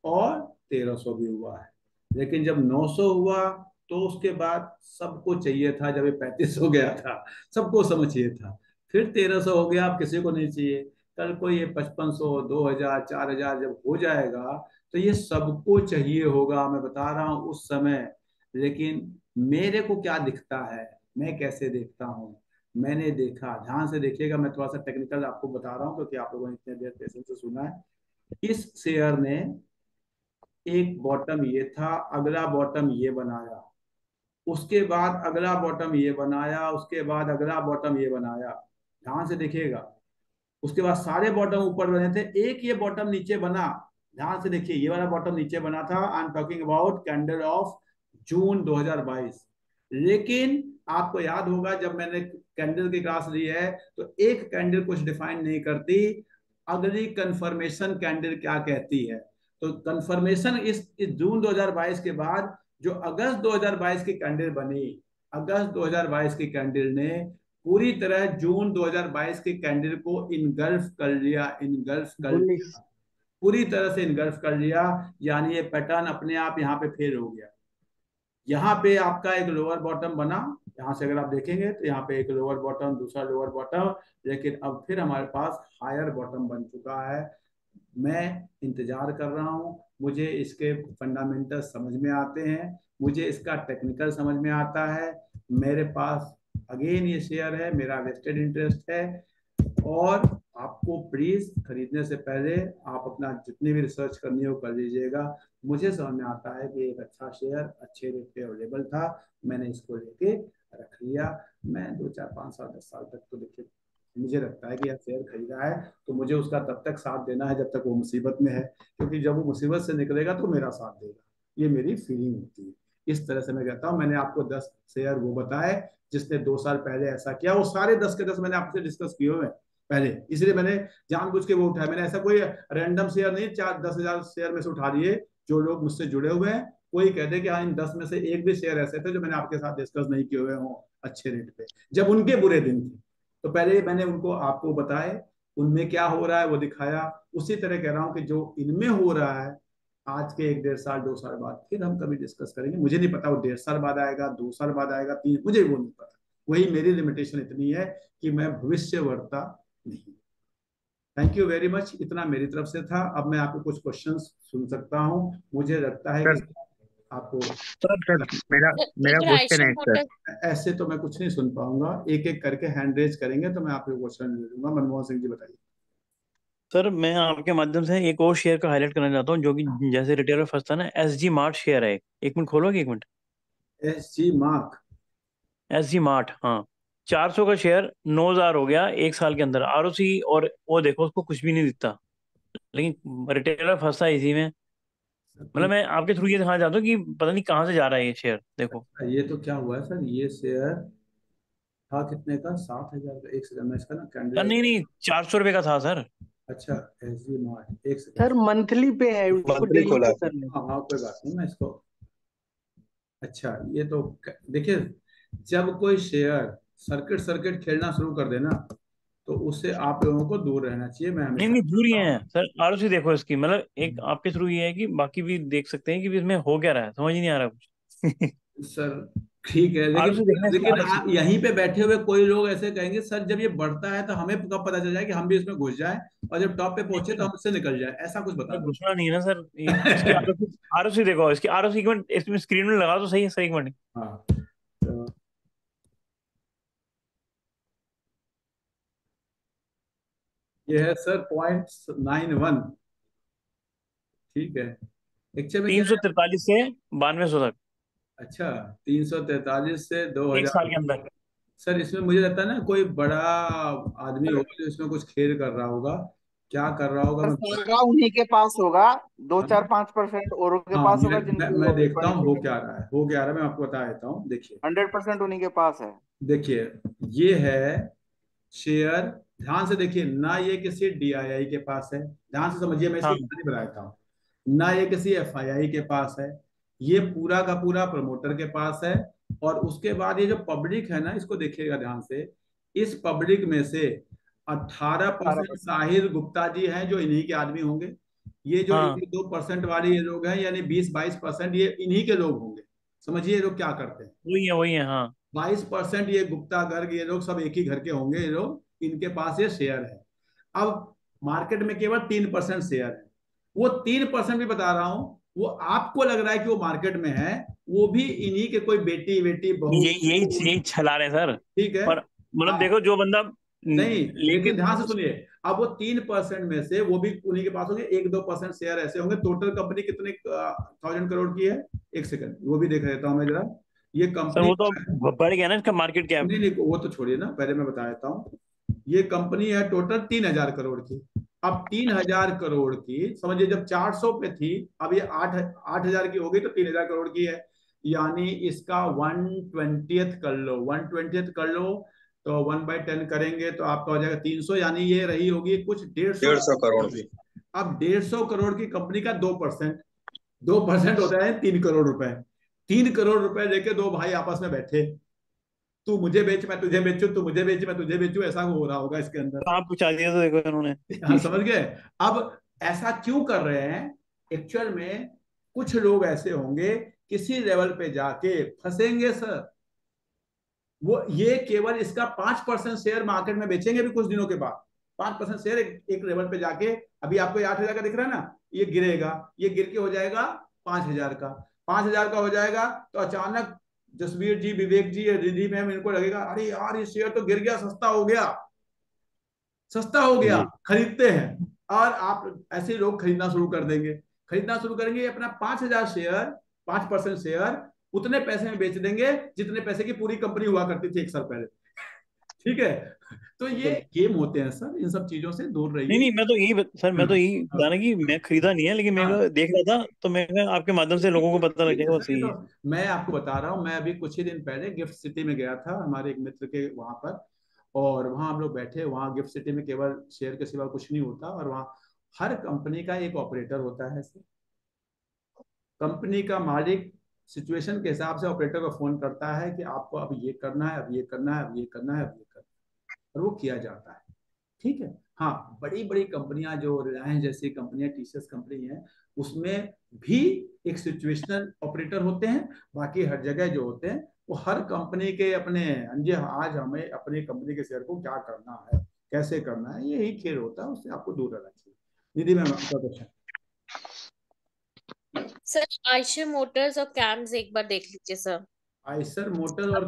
और 1300 भी हुआ है। लेकिन जब 900 हुआ तो उसके बाद सबको चाहिए था, जब ये 35 हो गया था सबको समझ चाहिए था, फिर 1300 हो गया, अब किसी को नहीं चाहिए। कल को ये 5500, 2000, 4000 जब हो जाएगा तो ये सबको चाहिए होगा, मैं बता रहा हूँ उस समय। लेकिन मेरे को क्या दिखता है, मैं कैसे देखता हूँ, मैंने देखा, ध्यान से देखिएगा, मैं थोड़ा सा टेक्निकल आपको बता रहा हूँ क्योंकि आप लोगों ने इतने देर पेशेंस से सुना है। इस शेयर ने एक बॉटम ये था, अगला बॉटम ये बनाया, उसके बाद अगला बॉटम ये बनाया, उसके बाद अगला बॉटम ये बनाया, ध्यान से देखिएगा। उसके बाद सारे बॉटम ऊपर बने थे, एक ये बॉटम नीचे बना, ध्यान से देखिए, ये वाला बॉटम नीचे बना था। I am talking about candle of June 2022। लेकिन आपको याद होगा जब मैंने कैंडल की क्लास ली है तो एक कैंडल कुछ डिफाइन नहीं करती, अगली कंफर्मेशन कैंडल क्या कहती है। तो कंफर्मेशन इस जून 2022 के बाद जो अगस्त 2022 की कैंडल बनी, अगस्त 2022 की कैंडल ने पूरी तरह जून 2022 की कैंडल को इनगल्फ कर लिया, इनगल्फ कर लिया, पूरी तरह से इनगल्फ कर लिया। यानी ये पैटर्न अपने आप यहाँ पे फेल हो गया। यहाँ पे आपका एक लोअर बॉटम बना, यहाँ से अगर आप देखेंगे तो यहाँ पे एक लोअर बॉटम, दूसरा लोअर बॉटम, लेकिन अब फिर हमारे पास हायर बॉटम बन चुका है। मैं इंतजार कर रहा हूँ, मुझे इसके फंडामेंटल समझ में आते हैं, मुझे इसका टेक्निकल समझ में आता है। मेरे पास अगेन ये शेयर है, मेरा वेस्टेड इंटरेस्ट है। और आपको प्लीज खरीदने से पहले आप अपना जितनी भी रिसर्च करनी हो कर लीजिएगा। मुझे समझ में आता है कि एक अच्छा शेयर अच्छे रेट पे अवेलेबल था, मैंने इसको लेके रख लिया। मैं 2 4 5 साल 10 साल तक तो देखिए मुझे लगता है कि यह शेयर खरीदा है तो मुझे उसका तब तक साथ देना है जब तक वो मुसीबत में है, क्योंकि जब वो मुसीबत से निकलेगा तो मेरा साथ देगा, ये मेरी फीलिंग होती है। इस तरह से मैं कहता हूँ। मैंने आपको 10 शेयर वो बताए जिसने 2 साल पहले ऐसा किया, वो सारे 10 के 10 मैंने आपसे डिस्कस किए हुए पहले, इसलिए मैंने जानबूझ के वो उठाया। मैंने ऐसा कोई रैंडम शेयर नहीं 4-10 हजार शेयर में से उठा लिए जो लोग मुझसे जुड़े हुए हैं। कोई कहते कि हाँ इन 10 में से एक भी शेयर ऐसे थे जो मैंने आपके साथ डिस्कस नहीं किए हुए हों अच्छे रेट पे, जब उनके बुरे दिन थे। तो पहले मैंने उनको आपको बताए, उनमें क्या हो रहा है वो दिखाया। उसी तरह कह रहा हूँ कि जो इनमें हो रहा है आज के 1-1.5 साल 2 साल बाद फिर हम कभी डिस्कस करेंगे। मुझे नहीं पता वो 1.5 साल बाद आएगा, 2 साल बाद आएगा, 3, मुझे वो नहीं पता। वही मेरी लिमिटेशन इतनी है कि मैं भविष्य वर्ता नहीं। थैंक यू वेरी मच, इतना मेरी तरफ से था। अब मैं आपको कुछ क्वेश्चंस सुन सकता हूँ। मुझे लगता है कि आपको
सर मेरा मेरा
इधर
क्वेश्चन
आयशा
है सर।
मोटर
ऐसे तो मैं कुछ नहीं सुन पाऊंगा, एक एक करके हैंड रेज करेंगे तो मैं आपको क्वेश्चन दे दूंगा। मनमोहन सिंह जी बताइए।
सर मैं आपके माध्यम से एक और शेयर का हाईलाइट करना चाहता हूँ जो कि जैसे रिटेलर फंसता है ना, एसजी मार्ट शेयर है। एक मिनट खोलोगे, एक minute.
SG mark,
SG mart, हाँ। 400 का शेयर 9,000 हो गया 1 साल के अंदर आरओसी, और वो देखो उसको कुछ भी नहीं दिखता, लेकिन रिटेलर फंसा है इसी में। मतलब मैं आपके थ्रू ये दिखाना चाहता हूँ कि पता नहीं कहाँ से जा रहा है ये शेयर, देखो।
ये तो क्या हुआ है सर, ये शेयर था कितने का, 7,000 का। एक सेकंड में इसका ना
सर
कैंडल।
नहीं नहीं, 400 रुपये का था सर।
अच्छा, SG मार्ट, एक
सर
सेकंड।
मंथली पे है, उसको
मंथली
डेली
खोला
पे
है
कर
सर।
ले।
हाँ हाँ कोई बात नहीं, मैं इसको, अच्छा ये तो देखिए जब कोई शेयर सर्किट सर्किट खेलना शुरू कर देना तो उससे आप लोगों को दूर रहना चाहिए। मैं
नहीं
हमेशा
नहीं, दूर ही है सर। आरओसी देखो इसकी, मतलब एक आपके थ्रू ये है कि बाकी भी देख सकते हैं कि इसमें हो क्या रहा है, समझ ही नहीं आ रहा कुछ।
सर ठीक है, लेकिन
आरओसी देखना इसकी,
लेकिन
आरओसी।
आप यहीं पे बैठे हुए कोई लोग ऐसे कहेंगे सर जब ये बढ़ता है तो हमें कब पता चल जाए कि हम भी इसमें घुस जाएं, और जब टॉप पे पहुंचे तो हम इससे निकल जाए, ऐसा कुछ बता दो।
घुसना नहीं है ना सर, इसकी आरओसी, आरओसी देखो इसकी आरओसी। एक मिनट इसमें स्क्रीन में लगा तो सही है सर, एक मिनट।
हाँ तो ये है सर 0.91, ठीक है। एक्चुअली में क्या है,
343 से 9200 तक
अच्छा 343 से
1 साल
2000।
के अंदर।
सर इसमें मुझे लगता है ना कोई बड़ा आदमी होगा जो इसमें कुछ खेल कर रहा होगा, क्या कर रहा होगा मैं
सरगा उन्हीं के पास होगा, 2-4-5% औरों के
हाँ
पास होगा
मैं
जिनको
देखता हूँ हो
बेनिफिट
क्या रहा है, हो क्या रहा है मैं आपको बता देता हूँ। देखिए
100% उन्हीं के पास है।
देखिए ये है शेयर, ध्यान से देखिए ना, ये किसी DII के पास है, ध्यान से समझिए, मैं इसकी
हाँ
कहानी बताता हूँ। ना ये किसी FII के पास है, ये पूरा का पूरा प्रमोटर के पास है। और उसके बाद ये जो पब्लिक है ना, इसको देखिएगा ध्यान से, इस पब्लिक में से 18% साहिर गुप्ता जी हैं जो इन्हीं के आदमी होंगे। ये जो
हाँ
1-2% वाले ये लोग हैं, यानी 20-22% ये इन्हीं के लोग होंगे। समझिए ये लोग क्या करते हैं।
वही है हाँ।
22% ये गुप्ता गर्ग ये लोग सब एक ही घर के होंगे, ये लोग, इनके पास ये शेयर है। अब मार्केट में केवल 3% शेयर है। वो 3% भी बता रहा हूं, वो आपको लग रहा है कि वो मार्केट में है, वो भी इन्हीं के कोई बेटी बेटी बहू,
यही यही यही छला रहे हैं सर।
ठीक है।
और मतलब
हाँ
देखो जो बंदा
नहीं,
लेके,
लेकिन ध्यान से सुनिए, अब वो 3% में से वो भी उन्हीं के पास होंगे, 1-2% शेयर ऐसे होंगे। टोटल कंपनी कितने 1000 करोड़ की है, एक सेकंड वो भी देख लेता हूं मैं जरा। ये
सर
कंपनी,
वो तो बढ़ गया ना इसका मार्केट कैप।
नहीं नहीं वो तो छोड़िए ना, पहले मैं बता देता हूँ। ये कंपनी है टोटल 3,000 करोड़ की। अब 3,000 करोड़ की समझिए, जब 400 पे थी, अब ये 8,000 की हो गई तो 3,000 करोड़ की है। यानी इसका 1/20 कर लो, 1/20 कर लो, तो 1/10 करेंगे तो आपका हो जाएगा 300, यानी ये रही होगी कुछ 150
करोड़।
अब 150 करोड़ की कंपनी का 2%, 2% होता है 3 करोड़ रुपए। 3 करोड़ रुपए लेके दो भाई आपस में बैठे, तू मुझे बेच मैं तुझे बेचू, तू मुझे बेच मैं तुझे बेचू, ऐसा हो रहा होगा इसके अंदर।
आप पूछा दिया तो देखो इन्होंने।
हाँ, समझ गए। अब ऐसा क्यों कर रहे हैं? एक्चुअल में कुछ लोग ऐसे होंगे किसी लेवल पे जाके फंसेंगे सर, वो ये केवल इसका 5% शेयर मार्केट में बेचेंगे भी कुछ दिनों के बाद। 5% शेयर एक लेवल पे जाके, अभी आपको 8,000 का दिख रहा है ना, ये गिरेगा, ये गिर के हो जाएगा 5,000 का। 5,000 का हो जाएगा तो अचानक जसवीर जी, विवेक जी, रिद्धि मैम, इनको लगेगा अरे यार ये शेयर तो गिर गया, सस्ता हो गया, सस्ता हो गया, खरीदते हैं। और आप ऐसे लोग खरीदना शुरू कर देंगे, खरीदना शुरू करेंगे, अपना 5,000 शेयर, 5% शेयर उतने पैसे में बेच देंगे जितने पैसे की पूरी कंपनी हुआ करती थी 1 साल पहले। ठीक है, तो ये गेम होते हैं सर, इन सब चीजों से दूर
नहीं
रहिए।
नहीं, मैं तो यही सर, मैं तो यही बताना कि मैं खरीदा नहीं है, लेकिन मैं देख रहा था तो मैं आपके माध्यम से लोगों को पता लग जाएगा, बस
ये
यही है।
तो मैं आपको बता रहा हूँ, मैं अभी कुछ ही दिन पहले गिफ्ट सिटी में गया था हमारे एक मित्र के वहां पर, और वहां हम लोग बैठे, वहां गिफ्ट सिटी में केवल शेयर के सिवा कुछ नहीं होता, और वहां हर कंपनी का एक ऑपरेटर होता है सर। कंपनी का मालिक सिचुएशन के हिसाब से ऑपरेटर को फोन करता है कि आपको अब ये करना है, अब ये करना है, अब ये करना है, अब ये करना है, और वो किया जाता है। ठीक है। हाँ, बड़ी बड़ी कंपनियां जो रिलायंस जैसी कंपनियां, टीसीएस कंपनी है, उसमें भी एक सिचुएशनल ऑपरेटर होते हैं। बाकी हर जगह जो होते हैं वो हर कंपनी के अपने, जी आज हमें अपनी कंपनी के शेयर को क्या करना है, कैसे करना है, यही खेल होता है, उससे आपको दूर रहना चाहिए। निधि मैम, आपका क्वेश्चन।
सर आयशर मोटर्स और कैम्स एक बार देख लीजिए सर।
आयशर मोटर और